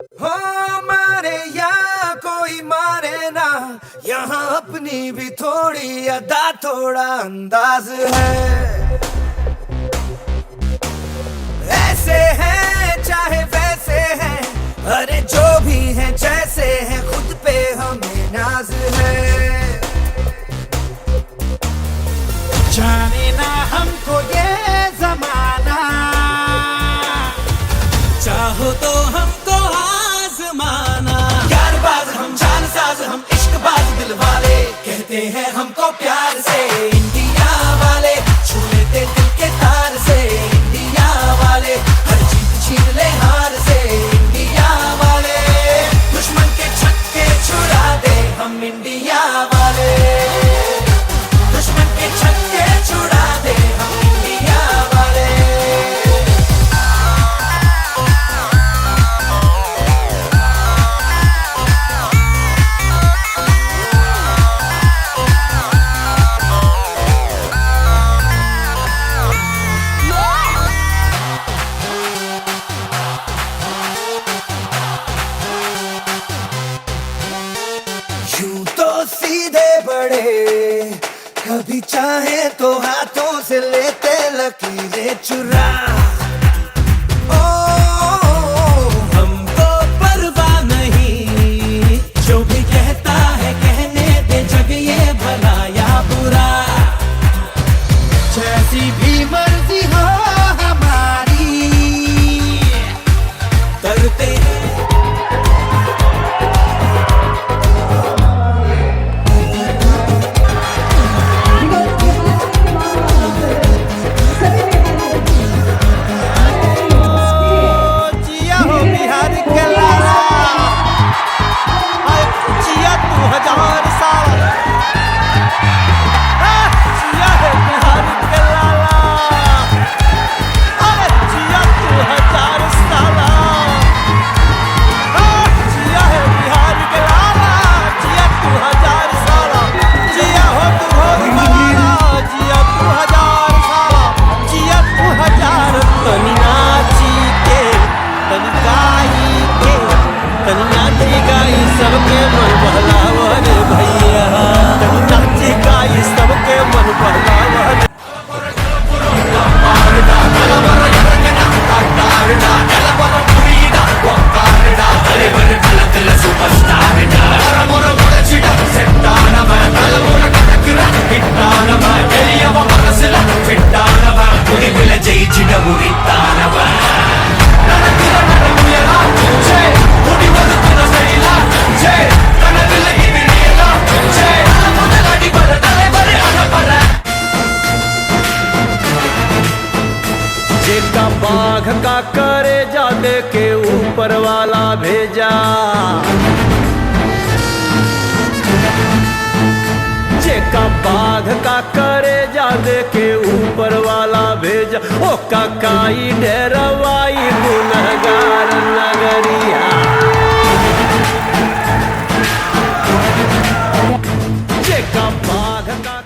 हो मारे या कोई मारे ना, यहाँ अपनी भी थोड़ी अदा थोड़ा अंदाज है। ऐसे हैं चाहे वैसे हैं, अरे जो भी हैं जैसे हैं, खुद पे हमें नाज है। जाने ना हमको ये जमाना, चाहो तो हमको आजमाना। यारबाज हम, जानसाज हम, इश्कबाज दिल वाले, कहते हैं हमको प्यार से इंडिया वाले। छू लेते दिल के तार से इंडिया वाले, हर जीत छीन ले हार से इंडिया वाले। दुश्मन के छक्के छुड़ा दे हम इंडिया वाले, दुश्मन के छक्के छुड़ा दे हम इंडिया वाले। यूं तो सीधे बड़े, कभी चाहे तो हाथों से लेते लकीरें चुरा। ओ हमको परवाह नहीं, जो भी कहता है कहने दे, जग ये भला या बुरा। जैसी भी मर्जी हो हमारी, करते हैं सबके मन बहलावन भैया, नाचे गाई सबके मन बहलावन। जेका बाघ का करे जा दे के ऊपर वाला भेजा, जेका बाघ का करे जा दे के ऊपर वाला भेजा। ओ काकाई डेरवाई गुनहगार नगरिया, जेका बाघ का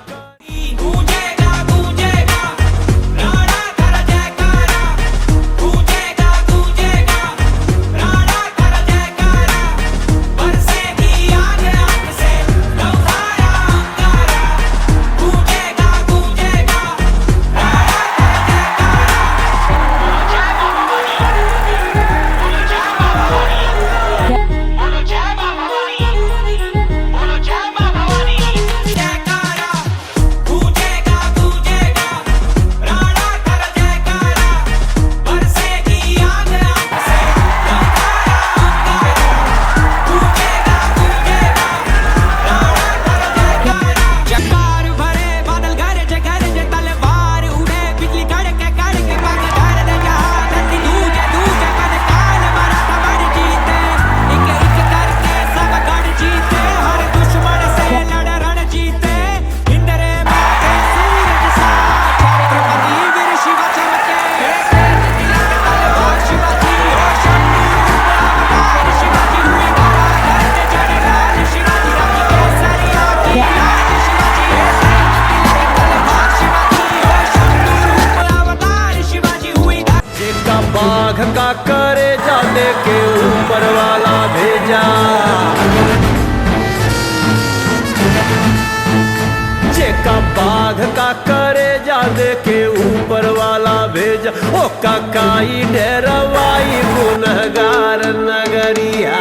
काई डेरवाई गुनहगार नगरिया।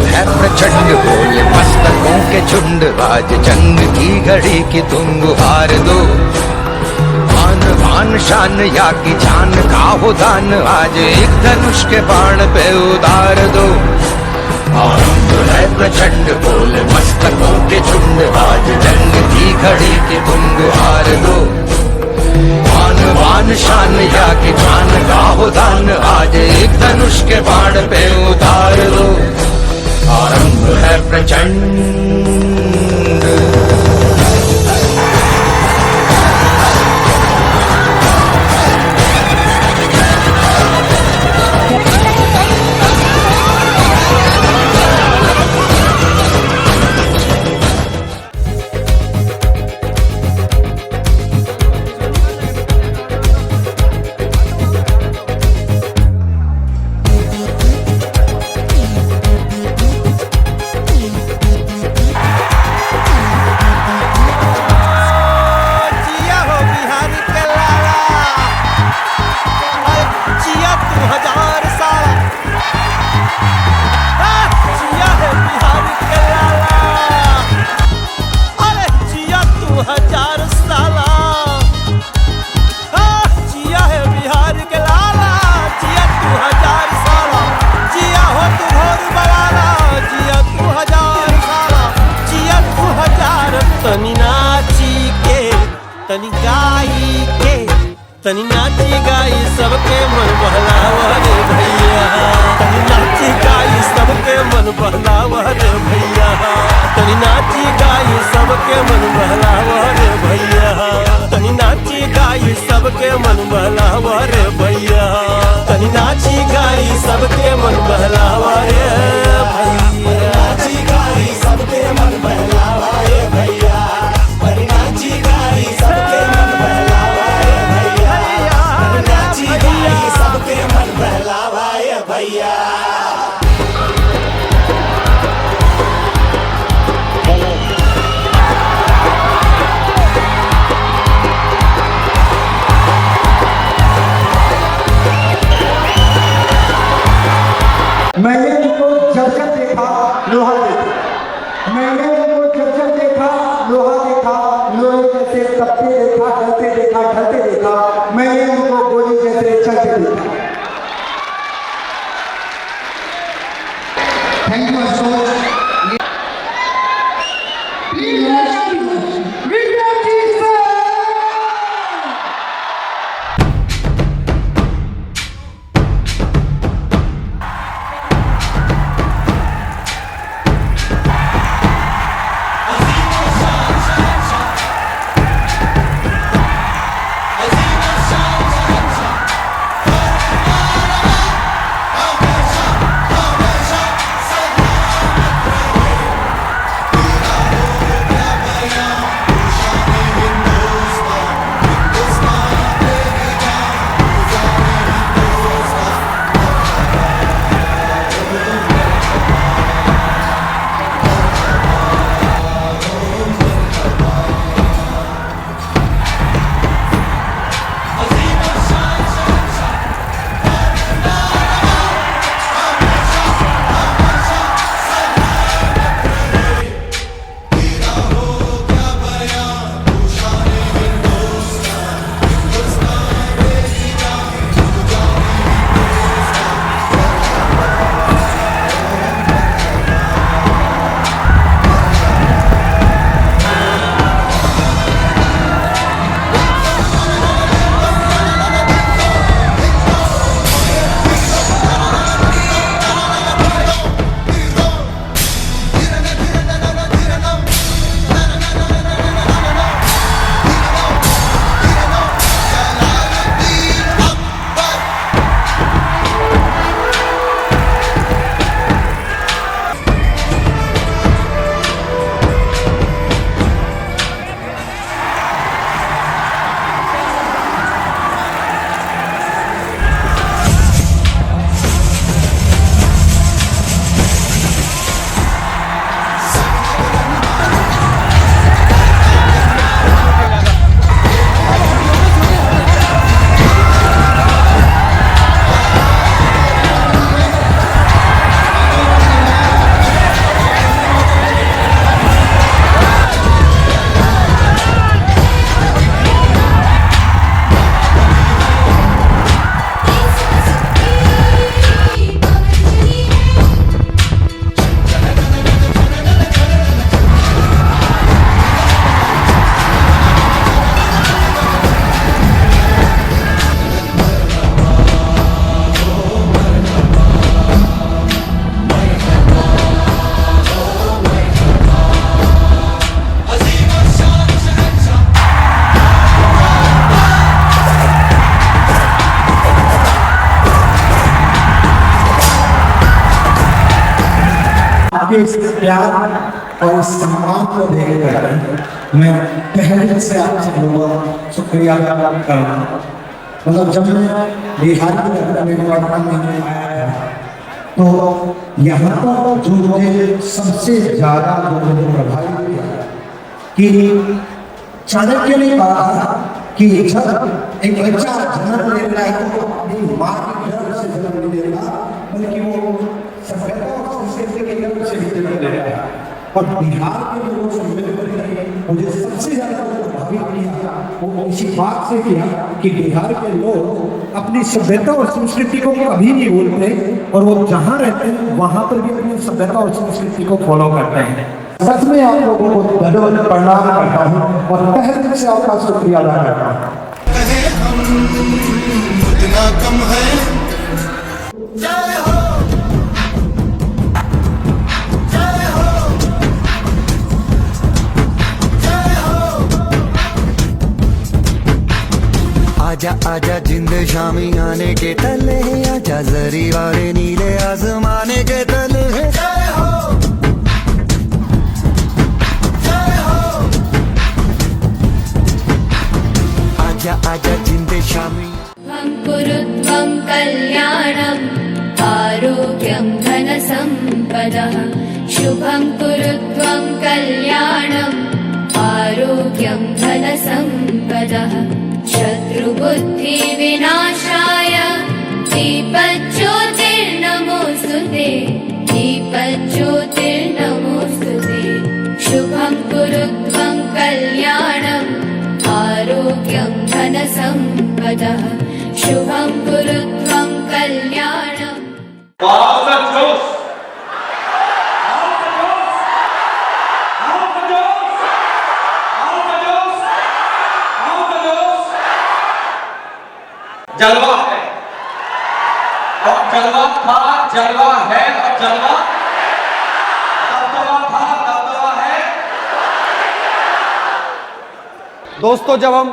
है प्रचंड बोले मस्तकों के झुंड, आज जंग की घड़ी की तुम गुहार दो। आन बान शान या की जान का हो दान, आज एक धनुष के बाण पे उतार दो। आनंद है प्रचंड बोले मस्तकों के झुंड, आज जंग की घड़ी की तुम गुहार दो। आन बान शान या की जान का हो दान, आज एक धनुष के बाण पे उतार दो। आरंभ है प्रचंड। तनी गाई के तनी नाची गाई सबके मन बहलावा रे भैया। तनी नाची गाई सबके मन बहलावा रे भैया। तनी नाची गाई सबके मन बहलावा रे भैया। तनी नाची गाई सबके मन बहलावा रे भैया। तनी नाची गाई सबके मन बहलावा रे भैया। नाची गाई सबके मन बहलावा रे भैया। नाची गाई सबके मन बहलावा रे भैया। नाची गाई सबके मन बहलावा रे भैया। मैंने उनको जब देखा लोहा देखा, मैंने उनको जब देखा लोहा देखा, लोहे जैसे तपते देखा, ढलते देखा, ढलते देखा, मैंने उनको गोली जैसे चलते देखा। Thank you so much. आपके इस प्यार और इस सम्मान को देखकर मैं पहले से आपसे लोगों शुक्रिया अदा करूँ। मतलब जब मैं बिहार में आया तो यहाँ पर जो मुझे सबसे ज़्यादा जो मुझे प्रभावित किया कि चाणक्य ने कहा कि जब एक बच्चा जन्म लेता है तो अपनी माँ की गर्भ से जन्म नहीं लेता, बल्कि वो सभ्यता और संस्कृति के गर्भ से भी जन्म लेता है। और बिहार के लोगों से मिलकर मुझे सबसे ज़्यादा प्रभावित किया वो इसी बात से किया कि बिहार के लोग अपनी सभ्यता और संस्कृति को कभी नहीं भूलते और वो जहाँ रहते हैं वहाँ पर भी अपनी सभ्यता और संस्कृति को फॉलो करते हैं। सच में आप लोगों को धन्यवाद प्रणाम करता हूँ और तहे दिल से आपका शुक्रिया अदा करता हूँ। कहे हम उतना कम है। जय हो, जय हो, जय हो। आजा आजा जिंद शामी आने के तले, आजा जरी वाले नीले आसमाने के तले। जय हो, आजा जिंदे शामी। शुभं कुरुत्वं कल्याणम् आरोग्यं धनसम्पदः। शुभं कुरुत्वं कल्याणम् आरोग्यं धनसम्पदः। शत्रुबुद्धिविनाशाय दीपज्योतिर्नमोऽस्तुते, दीपज्योतिर्नमोऽस्तुते। शुभं कुरुत्वं कल्याणम् आरोग्यं धनसम्पदः। शुभं कुरुत्वं कल्याणम्। जलवा है और जलवा था, जलवा है और जलवा दबदबा था, दबदबा है। दोस्तों, जब हम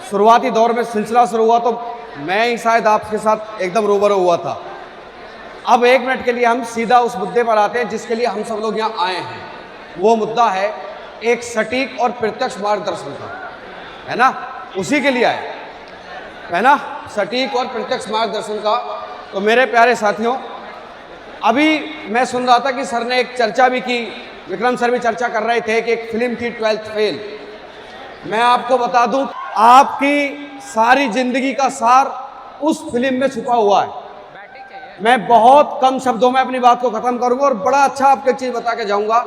शुरुआती दौर में सिलसिला शुरू हुआ तो मैं ही शायद आपके साथ एकदम रूबरू हुआ था। अब 1 मिनट के लिए हम सीधा उस मुद्दे पर आते हैं जिसके लिए हम सब लोग यहाँ आए हैं। वो मुद्दा है एक सटीक और प्रत्यक्ष मार्गदर्शन का, है ना? उसी के लिए आए, है ना? सटीक और प्रत्यक्ष मार्गदर्शन का। तो मेरे प्यारे साथियों, अभी मैं सुन रहा था कि सर ने एक चर्चा भी की, विक्रम सर भी चर्चा कर रहे थे कि एक फिल्म थी 12th फेल। मैं आपको बता दूं, आपकी सारी जिंदगी का सार उस फिल्म में छुपा हुआ है। मैं बहुत कम शब्दों में अपनी बात को खत्म करूंगा और बड़ा अच्छा आपको एक चीज बता के जाऊंगा।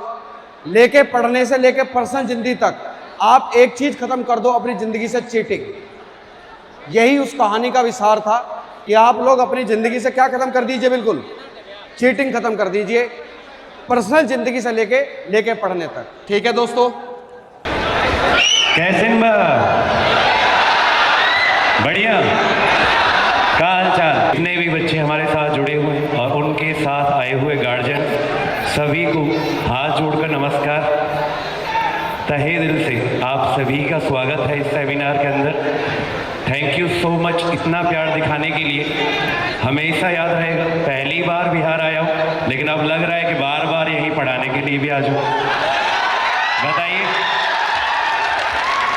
लेके पढ़ने से लेके पर्सनल जिंदगी तक आप एक चीज खत्म कर दो अपनी जिंदगी से, चीटिंग। यही उस कहानी का विस्तार था कि आप लोग अपनी ज़िंदगी से क्या ख़त्म कर दीजिए, बिल्कुल चीटिंग ख़त्म कर दीजिए, पर्सनल ज़िंदगी से लेके पढ़ने तक। ठीक है दोस्तों? कैसे बढ़िया, क्या हाल चाल? जितने भी बच्चे हमारे साथ जुड़े हुए हैं और उनके साथ आए हुए गार्जियन, सभी को हाथ जोड़कर नमस्कार। तहे दिल से आप सभी का स्वागत है इस सेमिनार के अंदर। थैंक यू सो मच इतना प्यार दिखाने के लिए। हमेशा याद रहेगा, पहली बार बिहार आया हूँ लेकिन अब लग रहा है कि बार बार यहीं पढ़ाने के लिए भी आ जाऊँ। बताइए,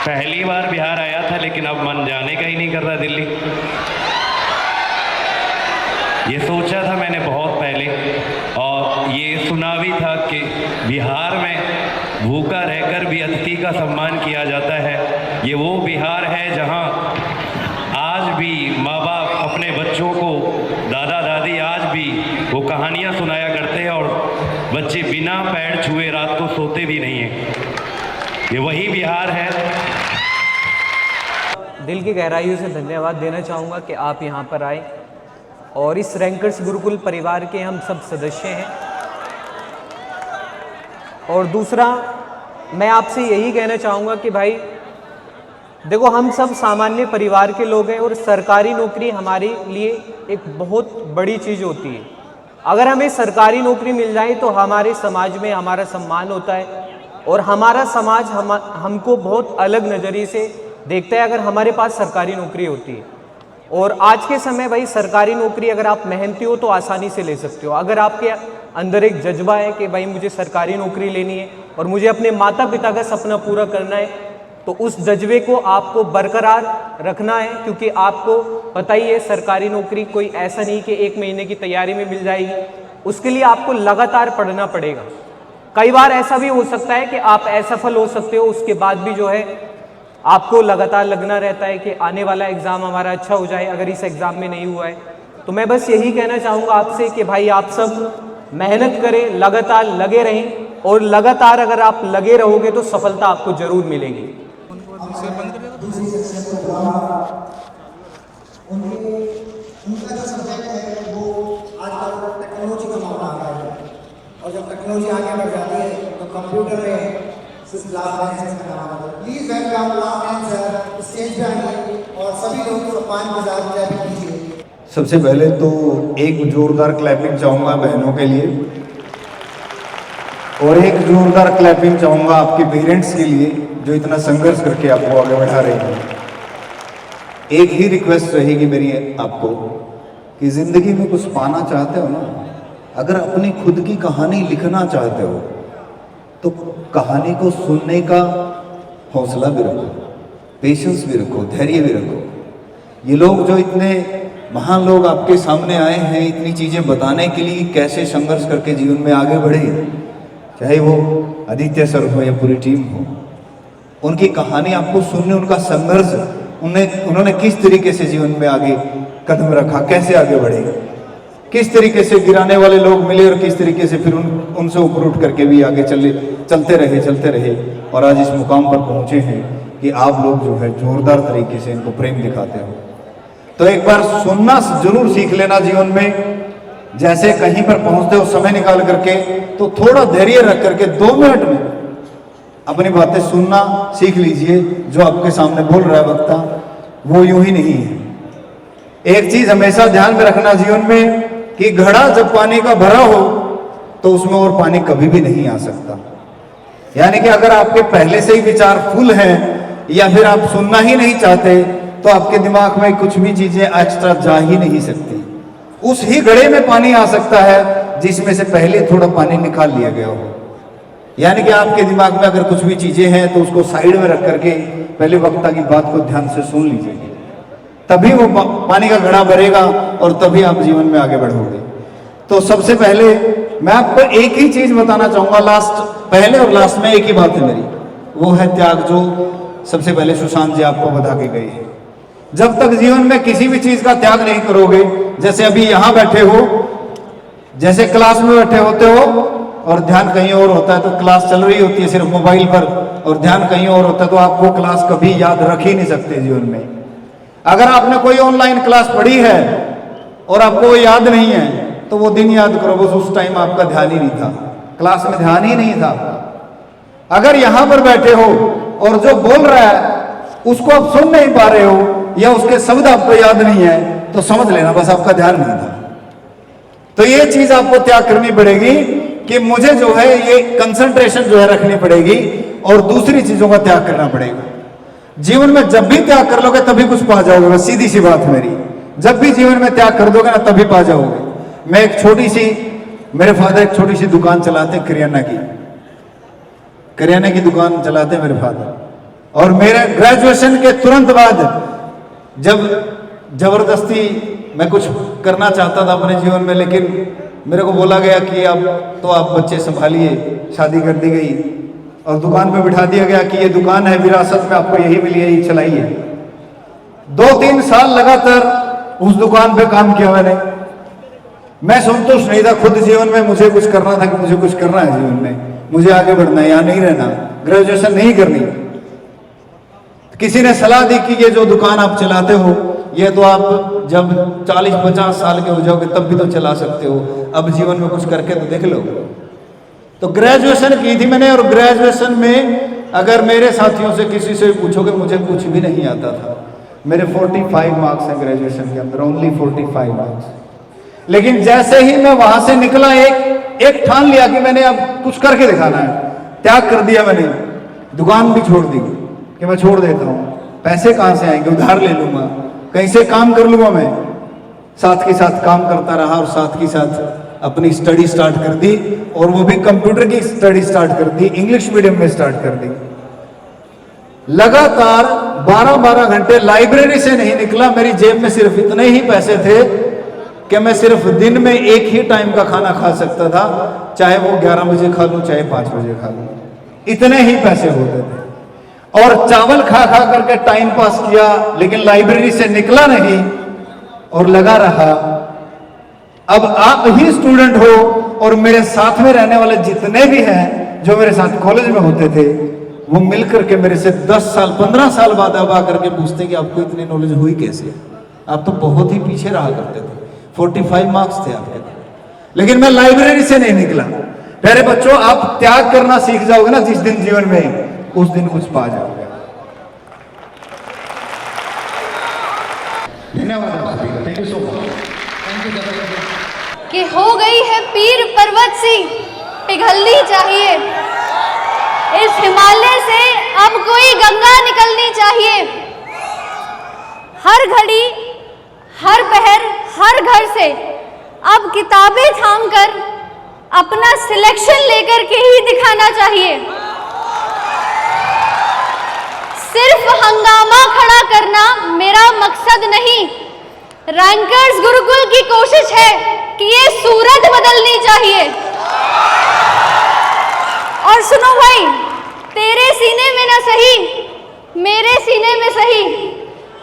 पहली बार बिहार आया था लेकिन अब मन जाने का ही नहीं कर रहा दिल्ली। ये सोचा था मैंने बहुत पहले और ये सुना भी था कि बिहार में भूखा रहकर भी अतिथि का सम्मान किया जाता है। ये वो बिहार है जहाँ आज भी माँ बाप अपने बच्चों को, दादा दादी आज भी वो कहानियाँ सुनाया करते हैं और बच्चे बिना पैर छुए रात को सोते भी नहीं हैं। ये वही बिहार है। दिल की गहराइयों से धन्यवाद देना चाहूँगा कि आप यहाँ पर आए और इस रैंकर्स गुरुकुल परिवार के हम सब सदस्य हैं। और दूसरा, मैं आपसे यही कहना चाहूँगा कि भाई देखो, हम सब सामान्य परिवार के लोग हैं और सरकारी नौकरी हमारे लिए एक बहुत बड़ी चीज़ होती है। अगर हमें सरकारी नौकरी मिल जाए तो हमारे समाज में हमारा सम्मान होता है और हमारा समाज हमको बहुत अलग नज़रिए से देखता है अगर हमारे पास सरकारी नौकरी होती है। और आज के समय भाई सरकारी नौकरी अगर आप मेहनती हो तो आसानी से ले सकते हो। अगर आपके अंदर एक जज्बा है कि भाई मुझे सरकारी नौकरी लेनी है और मुझे अपने माता पिता का सपना पूरा करना है, तो उस जज्बे को आपको बरकरार रखना है, क्योंकि आपको पता ही है सरकारी नौकरी कोई ऐसा नहीं कि 1 महीने की तैयारी में मिल जाएगी, उसके लिए आपको लगातार पढ़ना पड़ेगा। कई बार ऐसा भी हो सकता है कि आप असफल हो सकते हो, उसके बाद भी जो है आपको लगातार लगना रहता है कि आने वाला एग्ज़ाम हमारा अच्छा हो जाए, अगर इस एग्ज़ाम में नहीं हुआ है। तो मैं बस यही कहना चाहूँगा आपसे कि भाई आप सब मेहनत करें, लगातार लगे रहें, और लगातार अगर आप लगे रहोगे तो सफलता आपको ज़रूर मिलेगी। उनका जो सब्जेक्ट है वो आजकल टेक्नोलॉजी का मामला आ रहा है, और जब टेक्नोलॉजी आगे बढ़ जाती है तो कंप्यूटर में प्लीज वेलकम लाभ सर स्टेज पे आइए और सभी लोग 5,000 क्लैपिंग कीजिए। सबसे पहले तो एक जोरदार क्लैपिंग चाहूँगा बहनों के लिए, और एक जोरदार क्लैपिंग चाहूँगा आपके पेरेंट्स के लिए जो इतना संघर्ष करके आपको आगे बढ़ा रहे हैं। एक ही रिक्वेस्ट रहेगी मेरी आपको कि ज़िंदगी में कुछ पाना चाहते हो ना, अगर अपनी खुद की कहानी लिखना चाहते हो तो कहानी को सुनने का हौसला भी रखो, पेशेंस भी रखो, धैर्य भी रखो। ये लोग जो इतने महान लोग आपके सामने आए हैं इतनी चीज़ें बताने के लिए, कैसे संघर्ष करके जीवन में आगे बढ़े, चाहे वो आदित्य सर हो या पूरी टीम हो, उनकी कहानी आपको सुनने, उनका संघर्ष, उन्होंने किस तरीके से जीवन में आगे कदम रखा, कैसे आगे बढ़े, किस तरीके से गिराने वाले लोग मिले और किस तरीके से फिर उनसे ऊपर उठ करके भी आगे चलते रहे और आज इस मुकाम पर पहुंचे हैं कि आप लोग जो है जोरदार तरीके से इनको प्रेम दिखाते हो। तो एक बार सुनना जरूर सीख लेना जीवन में, जैसे कहीं पर पहुंचते हो समय निकाल करके तो थोड़ा धैर्य रख करके 2 मिनट में अपनी बातें सुनना सीख लीजिए। जो आपके सामने बोल रहा है वक्ता वो यूं ही नहीं है। एक चीज हमेशा ध्यान में रखना जीवन में कि घड़ा जब पानी का भरा हो तो उसमें और पानी कभी भी नहीं आ सकता। यानी कि अगर आपके पहले से ही विचार फुल हैं या फिर आप सुनना ही नहीं चाहते तो आपके दिमाग में कुछ भी चीजें एक्स्ट्रा जा ही नहीं सकती। उस ही घड़े में पानी आ सकता है जिसमें से पहले थोड़ा पानी निकाल लिया गया हो। यानी कि आपके दिमाग में अगर कुछ भी चीजें हैं तो उसको साइड में रख करके पहले वक्ता की बात को ध्यान से सुन लीजिए, तभी वो पानी का घड़ा भरेगा और तभी आप जीवन में आगे बढ़ोगे। तो सबसे पहले मैं आपको एक ही चीज बताना चाहूंगा, पहले और लास्ट में एक ही बात है मेरी, वो है त्याग, जो सबसे पहले सुशांत जी आपको बता के गए हैं। जब तक जीवन में किसी भी चीज का त्याग नहीं करोगे, जैसे अभी यहां बैठे हो, जैसे क्लास में बैठे होते हो और ध्यान कहीं और होता है, तो क्लास चल रही होती है सिर्फ मोबाइल पर और ध्यान कहीं और होता है, तो आप वो क्लास कभी याद रख ही नहीं सकते जीवन में। अगर आपने कोई ऑनलाइन क्लास पढ़ी है और आपको वो याद नहीं है तो वो दिन याद करो, बस उस टाइम आपका ध्यान ही नहीं था, क्लास में ध्यान ही नहीं था। अगर यहां पर बैठे हो और जो बोल रहा है उसको आप सुन नहीं पा रहे हो या उसके शब्द आपको याद नहीं है तो समझ लेना बस आपका ध्यान नहीं था। तो ये चीज आपको त्याग करनी पड़ेगी कि मुझे जो है ये कंसंट्रेशन जो है रखनी पड़ेगी और दूसरी चीजों का त्याग करना पड़ेगा। जीवन में जब भी त्याग कर लोगे तभी कुछ पा जाओगे, बस सीधी सी बात मेरी। जब भी जीवन में त्याग कर दोगे ना तभी पा जाओगे। मैं मेरे फादर एक छोटी सी दुकान चलाते हैं, करियाना की दुकान चलाते हैं मेरे फादर, और मेरे ग्रेजुएशन के तुरंत बाद जब जबरदस्ती मैं कुछ करना चाहता था अपने जीवन में, लेकिन मेरे को बोला गया कि अब तो आप बच्चे संभालिए, शादी कर दी गई और दुकान पे बिठा दिया गया कि ये दुकान है विरासत में, आपको यही मिली है, ये चलाइए। 2-3 साल लगातार उस दुकान पे काम किया मैंने। मैं संतुष्ट नहीं था खुद जीवन में, मुझे कुछ करना था कि मुझे कुछ करना है जीवन में, मुझे आगे बढ़ना है, यहाँ नहीं रहना, ग्रेजुएशन नहीं करनी। किसी ने सलाह दी कि ये जो दुकान आप चलाते हो ये तो आप जब 40-50 साल के हो जाओगे तब भी तो चला सकते हो, अब जीवन में कुछ करके तो देख लो। तो ग्रेजुएशन की थी मैंने, और ग्रेजुएशन में अगर मेरे साथियों से किसी से पूछोगे मुझे कुछ भी नहीं आता था। मेरे 45 मार्क्स हैं ग्रेजुएशन के अंदर, ओनली 45 मार्क्स। लेकिन जैसे ही मैं वहां से निकला एक ठान लिया कि मैंने अब कुछ करके दिखाना है, त्याग कर दिया मैंने, दुकान भी छोड़ दी कि मैं छोड़ देता हूँ, पैसे कहाँ से आएंगे, उधार ले लूंगा, कहीं से काम कर लूंगा मैं। साथ के साथ काम करता रहा और साथ के साथ अपनी स्टडी स्टार्ट कर दी, और वो भी कंप्यूटर की स्टडी स्टार्ट कर दी, इंग्लिश मीडियम में स्टार्ट कर दी। लगातार 12-12 घंटे लाइब्रेरी से नहीं निकला। मेरी जेब में सिर्फ इतने ही पैसे थे कि मैं सिर्फ दिन में एक ही टाइम का खाना खा सकता था, चाहे वो 11 बजे खा लूं चाहे 5 बजे खा लूं, इतने ही पैसे होते थे। और चावल खा खा करके टाइम पास किया, लेकिन लाइब्रेरी से निकला नहीं और लगा रहा। अब आप ही स्टूडेंट हो, और मेरे साथ में रहने वाले जितने भी हैं जो मेरे साथ कॉलेज में होते थे, वो मिलकर के मेरे से 10 साल 15 साल बाद अब आकर के पूछते कि आपको इतनी नॉलेज हुई कैसे, आप तो बहुत ही पीछे रहा करते थे, 45 मार्क्स थे आपके। लेकिन मैं लाइब्रेरी से नहीं निकला। प्यारे बच्चों, आप त्याग करना सीख जाओगे ना जिस दिन जीवन में, उस दिन कुछ पा जाओगे। धन्यवाद, थैंक यू सो मच। कि हो गई है पीर पर्वत सी पिघलनी चाहिए, इस हिमालय से अब कोई गंगा निकलनी चाहिए। हर घड़ी हर पहर हर घर से अब किताबें थामकर अपना सिलेक्शन लेकर के ही दिखाना चाहिए। सिर्फ हंगामा खड़ा करना मेरा मकसद नहीं, रैंकर्स गुरुकुल की कोशिश है कि ये सूरत बदलनी चाहिए। और सुनो भाई, तेरे सीने में न सही मेरे सीने में सही,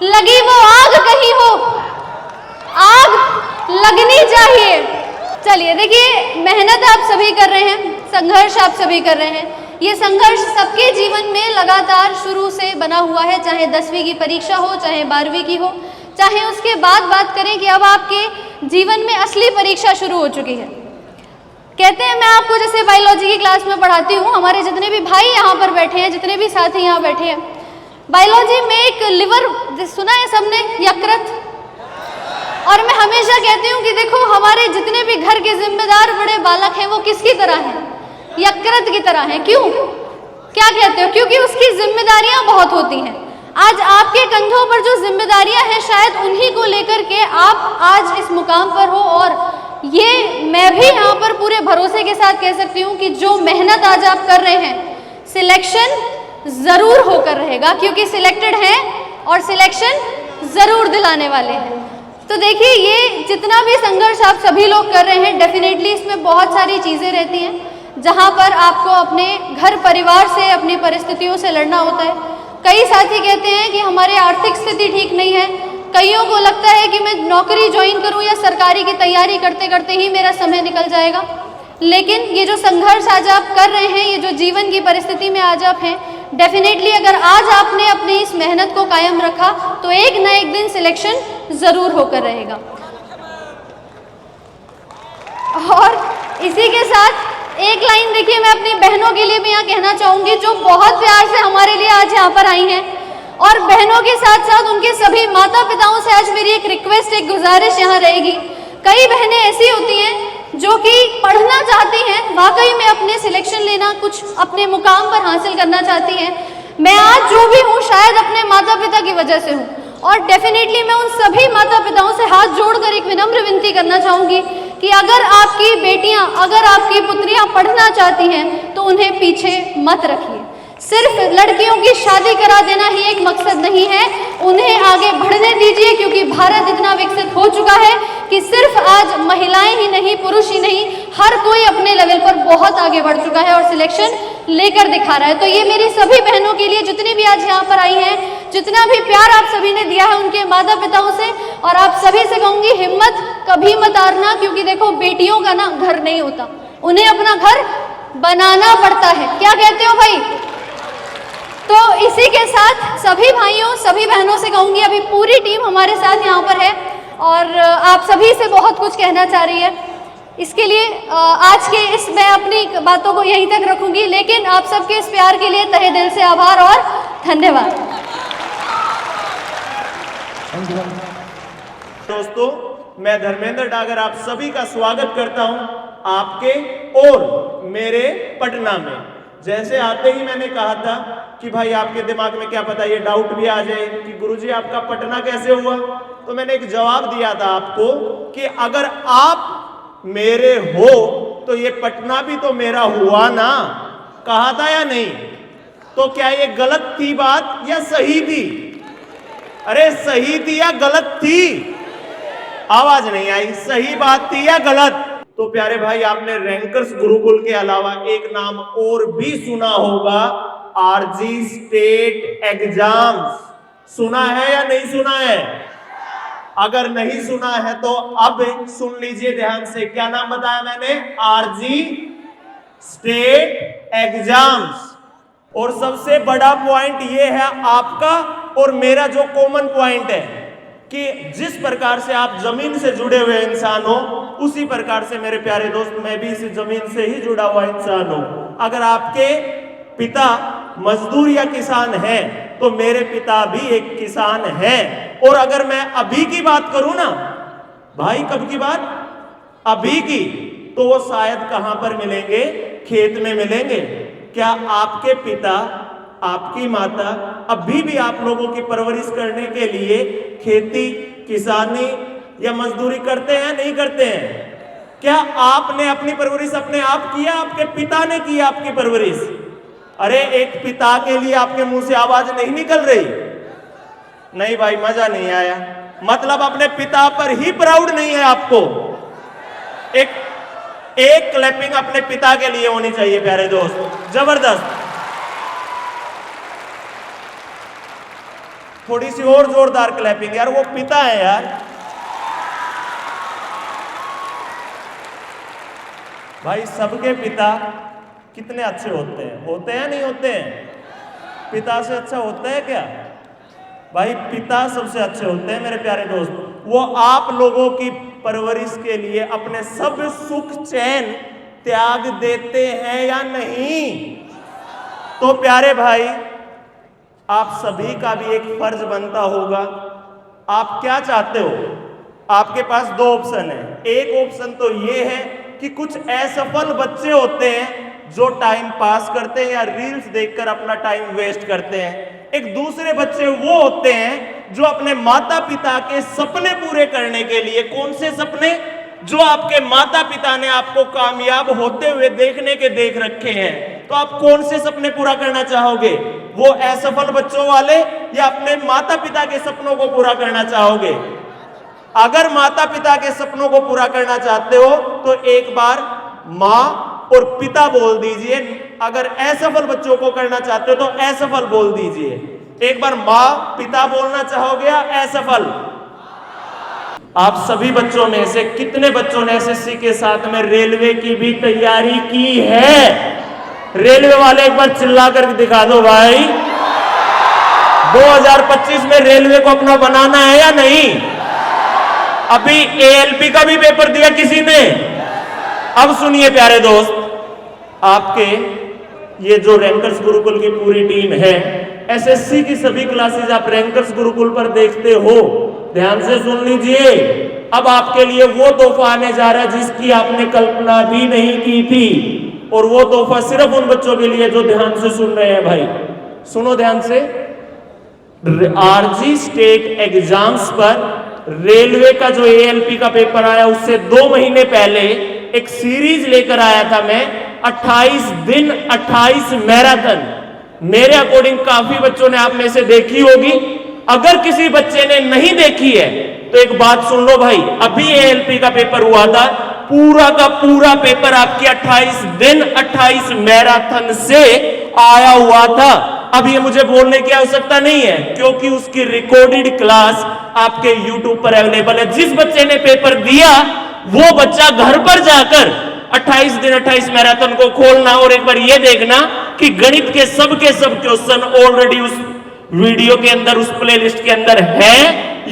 लगी वो आग कहीं हो, आग लगनी चाहिए। चलिए देखिए, मेहनत आप सभी कर रहे हैं, संघर्ष आप सभी कर रहे हैं। ये संघर्ष सबके जीवन में लगातार शुरू से बना हुआ है, चाहे 10वीं की परीक्षा हो, चाहे 12वीं की हो, चाहे उसके बाद बात करें कि अब आपके जीवन में असली परीक्षा शुरू हो चुकी है। कहते हैं, मैं आपको जैसे बायोलॉजी की क्लास में पढ़ाती हूँ, हमारे जितने भी भाई यहाँ पर बैठे हैं, जितने भी साथी यहाँ बैठे हैं, बायोलॉजी में एक लिवर सुना है सबने, यकृत। और मैं हमेशा कहती हूँ कि देखो, हमारे जितने भी घर के जिम्मेदार बड़े बालक हैं वो किसकी तरह हैं? यकृत की तरह हैं। क्यों? क्या कहते हो? क्योंकि उसकी जिम्मेदारियां बहुत होती हैं। आज आपके कंधों पर जो जिम्मेदारियां हैं, शायद उन्हीं को लेकर के आप आज इस मुकाम पर हो। और ये मैं भी यहाँ पर पूरे भरोसे के साथ कह सकती हूँ कि जो मेहनत आज आप कर रहे हैं, सिलेक्शन जरूर होकर रहेगा, क्योंकि सिलेक्टेड हैं और सिलेक्शन जरूर दिलाने वाले हैं। तो देखिए, ये जितना भी संघर्ष आप सभी लोग कर रहे हैं, डेफिनेटली इसमें बहुत सारी चीज़ें रहती हैं जहाँ पर आपको अपने घर परिवार से, अपनी परिस्थितियों से लड़ना होता है। कई साथी कहते हैं कि हमारी आर्थिक स्थिति ठीक नहीं है, कईयों को लगता है कि मैं नौकरी ज्वाइन करूं या सरकारी की तैयारी करते करते ही मेरा समय निकल जाएगा। लेकिन ये जो संघर्ष आज आप कर रहे हैं, ये जो जीवन की परिस्थिति में आज आप हैं, डेफिनेटली अगर आज आपने अपनी इस मेहनत को कायम रखा तो एक न एक दिन सिलेक्शन ज़रूर होकर रहेगा। और इसी के साथ एक लाइन देखिए, मैं अपनी बहनों के लिए भी यहाँ कहना चाहूँगी, जो बहुत प्यार से हमारे लिए आज यहाँ पर आई हैं। और बहनों के साथ साथ उनके सभी माता पिताओं से आज मेरी एक रिक्वेस्ट, एक गुजारिश यहाँ रहेगी। कई बहनें ऐसी होती हैं जो कि पढ़ना चाहती हैं, वाकई में अपने सिलेक्शन लेना, कुछ अपने मुकाम पर हासिल करना चाहती हैं। मैं आज जो भी हूँ शायद अपने माता पिता की वजह से हूँ, और डेफिनेटली मैं उन सभी माता पिताओं से हाथ जोड़कर एक विनम्र विनती करना चाहूँगी कि अगर आपकी बेटियां, अगर आपकी पुत्रियां पढ़ना चाहती हैं तो उन्हें पीछे मत रखिए। सिर्फ लड़कियों की शादी करा देना ही एक मकसद नहीं है, उन्हें आगे बढ़ने दीजिए, क्योंकि भारत इतना विकसित हो चुका है कि सिर्फ आज महिलाएं ही नहीं, पुरुष ही नहीं, हर कोई अपने लेवल पर बहुत आगे बढ़ चुका है और सिलेक्शन लेकर दिखा रहा है। तो ये मेरी सभी बहनों के लिए, जितनी भी आज यहाँ पर आई हैं, जितना भी प्यार आप सभी ने दिया है उनके माता पिताओं से, और आप सभी से कहूँगी, हिम्मत कभी मत हारना, क्योंकि देखो, बेटियों का ना घर नहीं होता, उन्हें अपना घर बनाना पड़ता है। क्या कहते हो भाई? तो इसी के साथ सभी भाइयों, सभी बहनों से कहूँगी, अभी पूरी टीम हमारे साथ यहाँ पर है और आप सभी से बहुत कुछ कहना चाह रही है। इसके लिए आज के इस, मैं अपनी बातों को यहीं तक रखूँगी, लेकिन आप सबके इस प्यार के लिए तहे दिल से आभार और धन्यवाद। दोस्तों, मैं धर्मेंद्र डागर आप सभी का स्वागत करता हूं आपके और मेरे पटना में। जैसे आते ही मैंने कहा था कि भाई आपके दिमाग में क्या पता ये डाउट भी आ जाए कि गुरुजी आपका पटना कैसे हुआ, तो मैंने एक जवाब दिया था आपको कि अगर आप मेरे हो तो ये पटना भी तो मेरा हुआ ना, कहा था या नहीं? तो क्या ये गलत थी बात या सही थी? अरे सही थी या गलत थी? आवाज नहीं आई। सही बात थी या गलत? तो प्यारे भाई, आपने रैंकर्स गुरुकुल के अलावा एक नाम और भी सुना होगा, आरजी स्टेट एग्जाम्स। सुना है या नहीं सुना है? अगर नहीं सुना है तो अब सुन लीजिए ध्यान से। क्या नाम बताया मैंने? RG state exams. और सबसे बड़ा पॉइंट ये है आपका और मेरा जो कॉमन पॉइंट है कि जिस प्रकार से आप जमीन से जुड़े हुए इंसान हो, उसी प्रकार से मेरे प्यारे दोस्त मैं भी इस जमीन से ही जुड़ा हुआ इंसान हूं। अगर आपके पिता मजदूर या किसान हैं तो मेरे पिता भी एक किसान हैं। और अगर मैं अभी की बात करूं ना भाई, कब की बात? अभी की, तो वो शायद कहां पर मिलेंगे? खेत में मिलेंगे। क्या आपके पिता, आपकी माता अभी भी आप लोगों की परवरिश करने के लिए खेती, किसानी या मजदूरी करते हैं? नहीं करते हैं? क्या आपने अपनी परवरिश अपने आप किया? आपके पिता ने किया आपकी परवरिश? अरे एक पिता के लिए आपके मुंह से आवाज नहीं निकल रही? नहीं भाई, मजा नहीं आया। मतलब अपने पिता पर ही प्राउड नहीं है आपको। एक क्लैपिंग अपने पिता के लिए होनी चाहिए प्यारे दोस्त, जबरदस्त। थोड़ी सी और जोरदार क्लैपिंग यार, वो पिता है यार। भाई सबके पिता कितने अच्छे होते हैं? होते हैं नहीं होते हैं? पिता से अच्छा होता है क्या? भाई पिता सबसे अच्छे होते हैं मेरे प्यारे दोस्त। वो आप लोगों की परवरिश के लिए अपने सब सुख चैन त्याग देते हैं या नहीं? तो प्यारे भाई, आप सभी का भी एक फर्ज बनता होगा। आप क्या चाहते हो? आपके पास दो ऑप्शन है। एक ऑप्शन तो ये है कि कुछ असफल बच्चे होते हैं जो टाइम पास करते हैं या रील्स देखकर अपना टाइम वेस्ट करते हैं। एक दूसरे बच्चे वो होते हैं जो अपने माता पिता के सपने पूरे करने के लिए, कौन से सपने? जो आपके माता पिता ने आपको कामयाब होते हुए देखने के देख रखे हैं। तो आप कौन से सपने पूरा करना चाहोगे? वो असफल बच्चों वाले या अपने माता पिता के सपनों को पूरा करना चाहोगे? अगर माता पिता के सपनों को पूरा करना चाहते हो तो एक बार मां और पिता बोल दीजिए। अगर असफल बच्चों को करना चाहते हो तो असफल बोल दीजिए। एक बार मां पिता बोलना चाहोगे या असफल? आप सभी बच्चों में से कितने बच्चों ने एसएससी के साथ में रेलवे की भी तैयारी की है? रेलवे वाले एक बार चिल्ला कर दिखा दो भाई। 2025 में रेलवे को अपना बनाना है या नहीं? अभी एएलपी का भी पेपर दिया किसी ने? अब सुनिए प्यारे दोस्त, आपके ये जो रैंकर्स गुरुकुल की पूरी टीम है, एसएससी की सभी क्लासेस आप रैंकर्स गुरुकुल पर देखते हो। ध्यान से सुन लीजिए, अब आपके लिए वो तोहफा आने जा रहा है जिसकी आपने कल्पना भी नहीं की थी। और वो तोहफा सिर्फ उन बच्चों के लिए जो ध्यान से सुन रहे हैं। भाई सुनो ध्यान से। आरजी स्टेट एग्जाम्स पर रेलवे का जो एएलपी का पेपर आया उससे 2 महीने पहले एक सीरीज लेकर आया था मैं, 28 दिन 28 मैराथन। मेरे अकॉर्डिंग काफी बच्चों ने आप में से देखी होगी। अगर किसी बच्चे ने नहीं देखी है तो एक बात सुन लो भाई, अभी एएलपी का पेपर हुआ था, पूरा का पूरा पेपर आपकी 28 दिन 28 मैराथन से आया हुआ था। अब ये मुझे बोलने की आवश्यकता नहीं है क्योंकि उसकी रिकॉर्डेड क्लास आपके YouTube पर अवेलेबल है। जिस बच्चे ने पेपर दिया वो बच्चा घर पर जाकर 28 दिन 28 मैराथन को खोलना और एक बार ये देखना कि गणित के सब क्वेश्चन ऑलरेडी उस वीडियो के अंदर, उस प्लेलिस्ट के अंदर है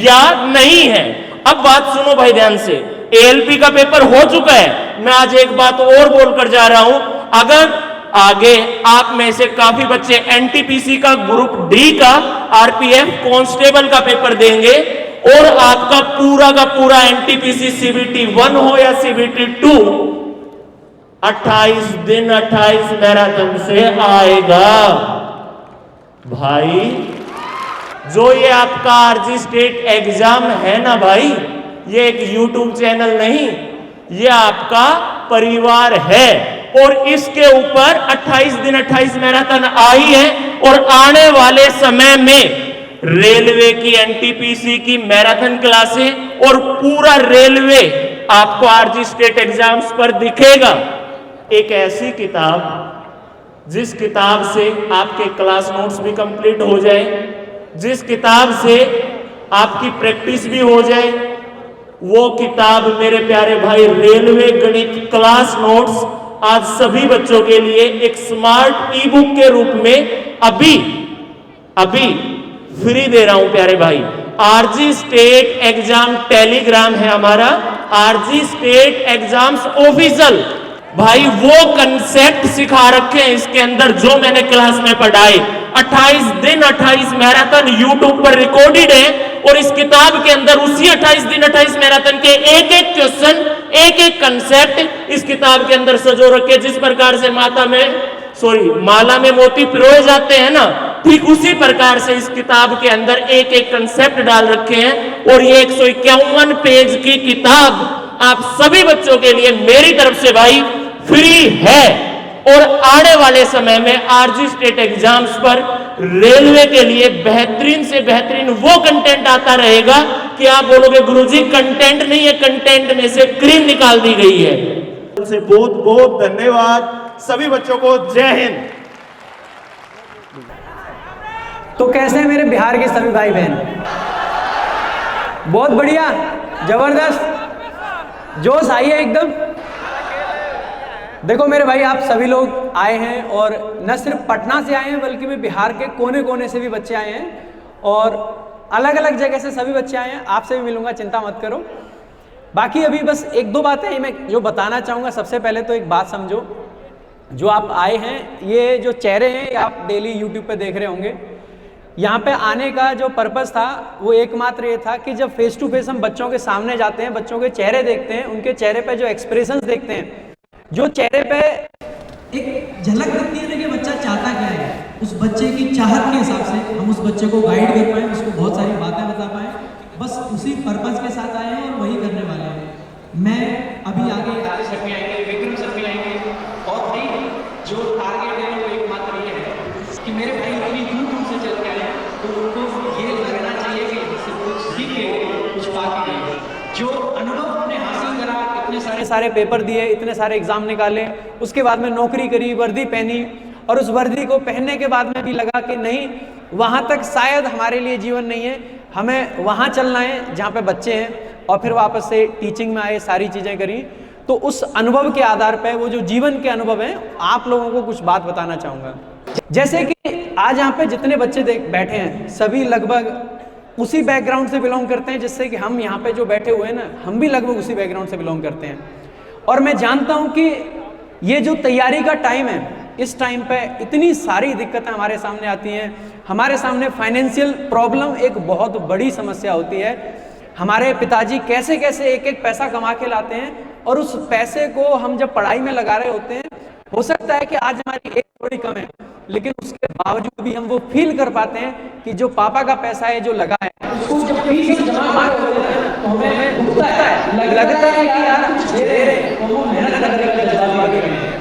या नहीं है। अब बात सुनो भाई ध्यान से, एएलपी का पेपर हो चुका है। मैं आज एक बात और बोलकर जा रहा हूं, अगर आगे आप में से काफी बच्चे एनटीपीसी का ग्रुप डी का आरपीएफ कांस्टेबल का पेपर देंगे और आपका का पूरा एनटीपीसी सीबीटी 1 हो या सीबीटी 2, 28 दिन 28 मैराथन से आएगा। भाई जो ये आपका आरजी स्टेट एग्जाम है ना भाई, ये एक यूट्यूब चैनल नहीं, ये आपका परिवार है। और इसके ऊपर 28 दिन 28 मैराथन आई है और आने वाले समय में रेलवे की एनटीपीसी की मैराथन क्लासें और पूरा रेलवे आपको आरजी स्टेट एग्जाम्स पर दिखेगा। एक ऐसी किताब जिस किताब से आपके क्लास नोट्स भी कंप्लीट हो जाए, जिस किताब से आपकी प्रैक्टिस भी हो जाए, वो किताब मेरे प्यारे भाई रेलवे गणित क्लास नोट्स आज सभी बच्चों के लिए एक स्मार्ट ई बुक के रूप में अभी फ्री दे रहा हूं प्यारे भाई। आरजी स्टेट एग्जाम टेलीग्राम है हमारा, आरजी स्टेट एग्जाम्स ऑफिशियल। भाई वो कंसेप्ट सिखा रखे हैं इसके अंदर जो मैंने क्लास में पढ़ाए। 28 दिन 28 मैराथन यूट्यूब पर रिकॉर्डेड है और इस किताब के अंदर उसी 28 दिन 28 मैराथन के एक एक क्वेश्चन, एक एक कंसेप्ट इस किताब के अंदर सजो रखे। जिस प्रकार से माला में मोती पिरोए जाते हैं ना, ठीक उसी प्रकार से इस किताब के अंदर एक एक कंसेप्ट डाल रखे हैं। और ये 151 पेज की किताब आप सभी बच्चों के लिए मेरी तरफ से भाई फ्री है। और आने वाले समय में आरजी स्टेट एग्जाम्स पर रेलवे के लिए बेहतरीन से बेहतरीन वो कंटेंट आता रहेगा कि आप बोलोगे गुरुजी कंटेंट नहीं है, कंटेंट में से क्रीम निकाल दी गई है। उनसे बहुत बहुत धन्यवाद सभी बच्चों को। जय हिंद। तो कैसे हैं मेरे बिहार के सभी भाई बहन? बहुत बढ़िया, जबरदस्त, जोश आई है एकदम। देखो मेरे भाई, आप सभी लोग आए हैं और न सिर्फ पटना से आए हैं बल्कि में बिहार के कोने कोने से भी बच्चे आए हैं और अलग अलग जगह से सभी बच्चे आए हैं। आपसे भी मिलूंगा, चिंता मत करो। बाकी अभी बस एक दो बातें मैं जो बताना चाहूँगा। सबसे पहले तो एक बात समझो, जो आप आए हैं, ये जो चेहरे हैं ये आप डेली यूट्यूब पे देख रहे होंगे। यहाँ पे आने का जो पर्पस था वो एकमात्र ये था कि जब फेस टू फेस हम बच्चों के सामने जाते हैं, बच्चों के चेहरे देखते हैं, उनके चेहरे पे जो एक्सप्रेशंस देखते हैं, जो चेहरे पे एक झलक दिखती है ना कि बच्चा चाहता क्या है, उस बच्चे की चाहत के हिसाब से हम उस बच्चे को गाइड कर पाए, उसको बहुत सारी बातें बता पाए। बस उसी पर्पस के साथ आए हैं और वही करने वाले हैं। मैं अभी आगे सर भी आएंगे, विक्रम सर भी आएंगे और भाई जो टारगेट है वो एकमात्र ये है कि मेरे भाई इतनी दूर दूर से चल के आए तो उनको ये लगना चाहिए कि इससे कुछ सीख के कुछ पा के गए। जो अनुभव हमने हासिल करा, इतने सारे पेपर दिए, इतने सारे एग्जाम निकाले, उसके बाद में नौकरी करी, वर्दी पहनी और उस वर्दी को पहनने के बाद में भी लगा कि नहीं, वहाँ तक शायद हमारे लिए जीवन नहीं है, हमें वहाँ चलना है जहाँ पे बच्चे हैं। और फिर वापस से टीचिंग में आए, सारी चीज़ें करी। तो उस अनुभव के आधार पर वो जो जीवन के अनुभव हैं, आप लोगों को कुछ बात बताना चाहूँगा। जैसे कि आज यहाँ पे जितने बच्चे बैठे हैं, सभी लगभग उसी बैकग्राउंड से बिलोंग करते हैं जिससे कि हम यहाँ पे जो बैठे हुए हैं ना, हम भी लगभग उसी बैकग्राउंड से बिलोंग करते हैं। और मैं जानता हूँ कि ये जो तैयारी का टाइम है, इस टाइम पे इतनी सारी दिक्कतें हमारे सामने आती हैं। हमारे सामने फाइनेंशियल प्रॉब्लम एक बहुत बड़ी समस्या होती है। हमारे पिताजी कैसे कैसे एक एक पैसा कमा के लाते हैं और उस पैसे को हम जब पढ़ाई में लगा रहे होते हैं, हो सकता है कि आज हमारी एज थोड़ी कम है, लेकिन उसके बावजूद भी हम वो फील कर पाते हैं कि जो पापा का पैसा है जो लगा है, उसको जब फीस जमा होते हैं तो हमें लगता है कि यार कुछ दे रहे हैं, तो वो मेहनत करने का जज्बा भी है।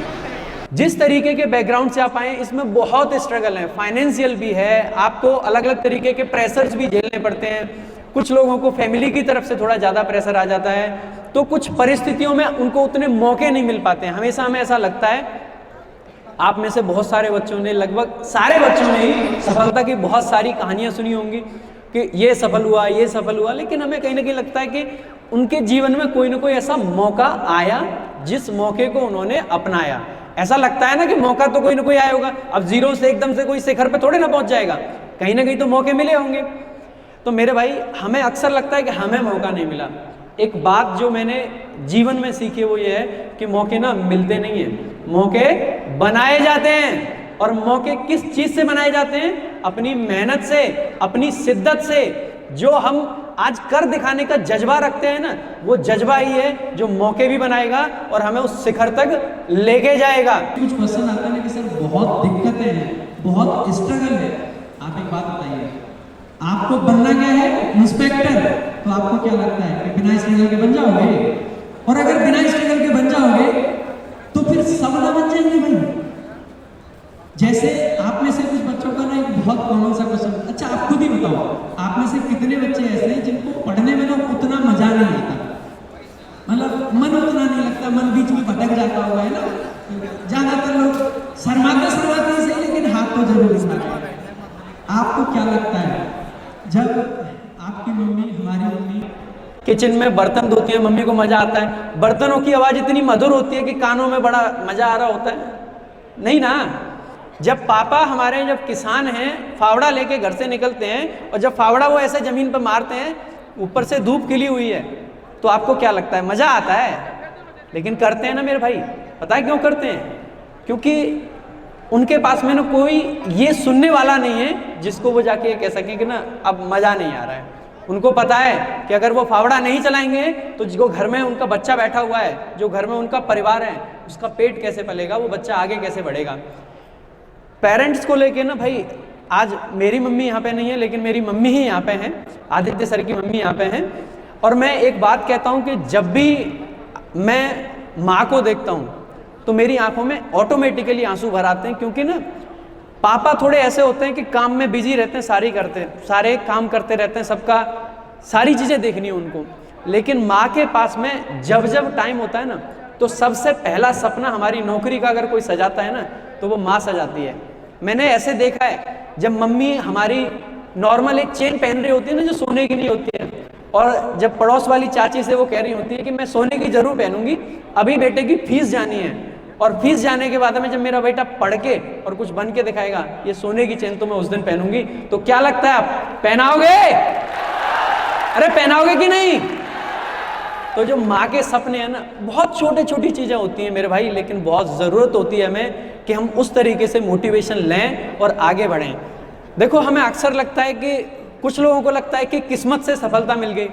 जिस तरीके के बैकग्राउंड से आप आए, इसमें बहुत स्ट्रगल है, फाइनेंशियल भी है, आपको अलग अलग तरीके के प्रेशर्स भी झेलने पड़ते हैं। कुछ लोगों को फैमिली की तरफ से थोड़ा ज़्यादा प्रेशर आ जाता है, तो कुछ परिस्थितियों में उनको उतने मौके नहीं मिल पाते हैं। हमेशा हमें ऐसा लगता है, आप में से बहुत सारे बच्चों ने, लगभग सारे बच्चों ने ही सफलता की बहुत सारी कहानियाँ सुनी होंगी कि ये सफल हुआ, ये सफल हुआ, लेकिन हमें कहीं ना कहीं लगता है कि उनके जीवन में कोई ना कोई ऐसा मौका आया जिस मौके को उन्होंने अपनाया। ऐसा लगता है ना कि मौका तो कोई ना कोई आया होगा, अब जीरो से एकदम से कोई शिखर पे थोड़े ना पहुंच जाएगा, कहीं ना कहीं तो मौके मिले होंगे। तो मेरे भाई, हमें अक्सर लगता है कि हमें मौका नहीं मिला। एक बात जो मैंने जीवन में सीखी वो ये है कि मौके ना मिलते नहीं हैं, मौके बनाए जाते हैं। और मौके किस चीज़ से बनाए जाते हैं? अपनी मेहनत से, अपनी शिद्दत से। जो हम आज कर दिखाने का जज्बा रखते हैं ना, वो जज्बा ही है जो मौके भी बनाएगा और हमें उस शिखर तक लेके जाएगा। कुछ क्वेश्चन आता है कि सर बहुत दिक्कतें हैं, बहुत स्ट्रगल है, आप एक बात बताइए, आपको बनना क्या है? इंस्पेक्टर। तो आपको क्या लगता है कि बिना स्ट्रगल के बन जाओगे? और अगर बिना स्ट्रगल के बन जाओगे तो फिर सब ना बन जाएंगे भाई। जैसे आप में से कुछ बच्चों का ना एक बहुत कॉमन सा क्वेश्चन, अच्छा आप खुद ही बताओ, आप में से कितने बच्चे ऐसे हैं जिनको पढ़ने में ना उतना मजा नहीं आता, मतलब मन उतना नहीं लगता, मन बीच में भटक जाता हुआ है ना। ज्यादातर लोग शर्माते शर्माते से, लेकिन हाथ तो जरूर उठाते हैं। आपको क्या लगता है जब आपकी मम्मी, हमारी मम्मी किचन में बर्तन धोती है, मम्मी को मजा आता है? बर्तनों की आवाज इतनी मधुर होती है कि कानों में बड़ा मजा आ रहा होता है? नहीं ना। जब पापा हमारे जब किसान हैं, फावड़ा लेके घर से निकलते हैं और जब फावड़ा वो ऐसे जमीन पर मारते हैं, ऊपर से धूप खिली हुई है, तो आपको क्या लगता है? मजा आता है। लेकिन करते हैं ना मेरे भाई, पता है क्यों करते हैं? क्योंकि उनके पास में ना कोई ये सुनने वाला नहीं है जिसको वो जाके ये कह सकें कि ना अब मजा नहीं आ रहा है। उनको पता है कि अगर वो फावड़ा नहीं चलाएंगे तो जो घर में उनका बच्चा बैठा हुआ है, जो घर में उनका परिवार है, उसका पेट कैसे पलेगा, वो बच्चा आगे कैसे बढ़ेगा। पेरेंट्स को लेके ना भाई, आज मेरी मम्मी यहाँ पे नहीं है लेकिन मेरी मम्मी ही यहाँ पे हैं, आदित्य सर की मम्मी यहाँ पे हैं। और मैं एक बात कहता हूँ कि जब भी मैं माँ को देखता हूँ तो मेरी आंखों में ऑटोमेटिकली आंसू भर आते हैं, क्योंकि ना पापा थोड़े ऐसे होते हैं कि काम में बिजी रहते हैं, सारे काम करते रहते हैं, सबका सारी चीज़ें देखनी है उनको। लेकिन माँ के पास में जब जब टाइम होता है ना, तो सबसे पहला सपना हमारी नौकरी का अगर कोई सजाता है ना, तो वो माँ सजाती है। मैंने ऐसे देखा है, जब मम्मी हमारी नॉर्मल एक चेन पहन रही होती है ना, जो सोने की नहीं होती है, और जब पड़ोस वाली चाची से वो कह रही होती है कि मैं सोने की जरूर पहनूंगी, अभी बेटे की फीस जानी है, और फीस जाने के बाद में जब मेरा बेटा पढ़ के और कुछ बन के दिखाएगा, ये सोने की चेन तो मैं उस दिन पहनूंगी, तो क्या लगता है आप पहनाओगे? अरे पहनाओगे कि नहीं? तो जो माँ के सपने हैं ना, बहुत छोटे छोटी चीजें होती हैं मेरे भाई, लेकिन बहुत जरूरत होती है हमें कि हम उस तरीके से मोटिवेशन लें और आगे बढ़ें। देखो, हमें अक्सर लगता है कि कुछ लोगों को लगता है कि किस्मत से सफलता मिल गई,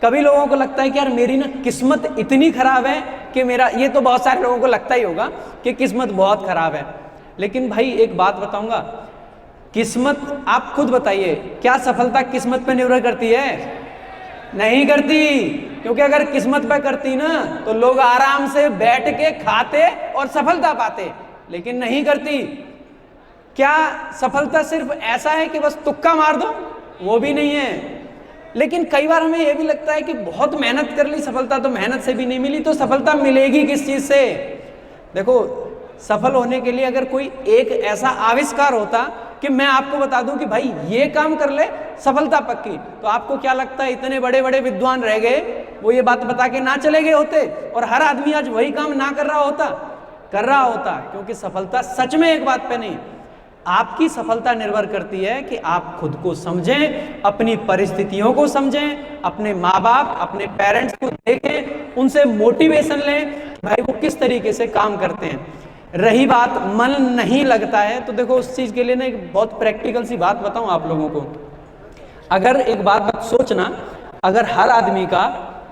कभी लोगों को लगता है कि यार मेरी ना किस्मत इतनी खराब है कि मेरा, ये तो बहुत सारे लोगों को लगता ही होगा कि किस्मत बहुत खराब है। लेकिन भाई एक बात बताऊंगा, किस्मत, आप खुद बताइए, क्या सफलता किस्मत पे निर्भर करती है? नहीं करती। क्योंकि अगर किस्मत पे करती ना तो लोग आराम से बैठ के खाते और सफलता पाते, लेकिन नहीं करती। क्या सफलता सिर्फ ऐसा है कि बस तुक्का मार दो? वो भी नहीं है। लेकिन कई बार हमें यह भी लगता है कि बहुत मेहनत कर ली, सफलता तो मेहनत से भी नहीं मिली, तो सफलता मिलेगी किस चीज से? देखो, सफल होने के लिए अगर कोई एक ऐसा आविष्कार होता कि मैं आपको बता दूं कि भाई ये काम कर ले सफलता पक्की, तो आपको क्या लगता है इतने बड़े बड़े विद्वान रह गए, वो ये बात बता के ना चले गए होते, और हर आदमी आज वही काम ना कर रहा होता? क्योंकि सफलता सच में एक बात पे नहीं, आपकी सफलता निर्भर करती है कि आप खुद को समझें, अपनी परिस्थितियों को समझें, अपने माँ बाप, अपने पेरेंट्स को देखें, उनसे मोटिवेशन लें, भाई वो किस तरीके से काम करते हैं। रही बात मन नहीं लगता है, तो देखो उस चीज़ के लिए ना एक बहुत प्रैक्टिकल सी बात बताऊं आप लोगों को। अगर एक बात सोचना, अगर हर आदमी का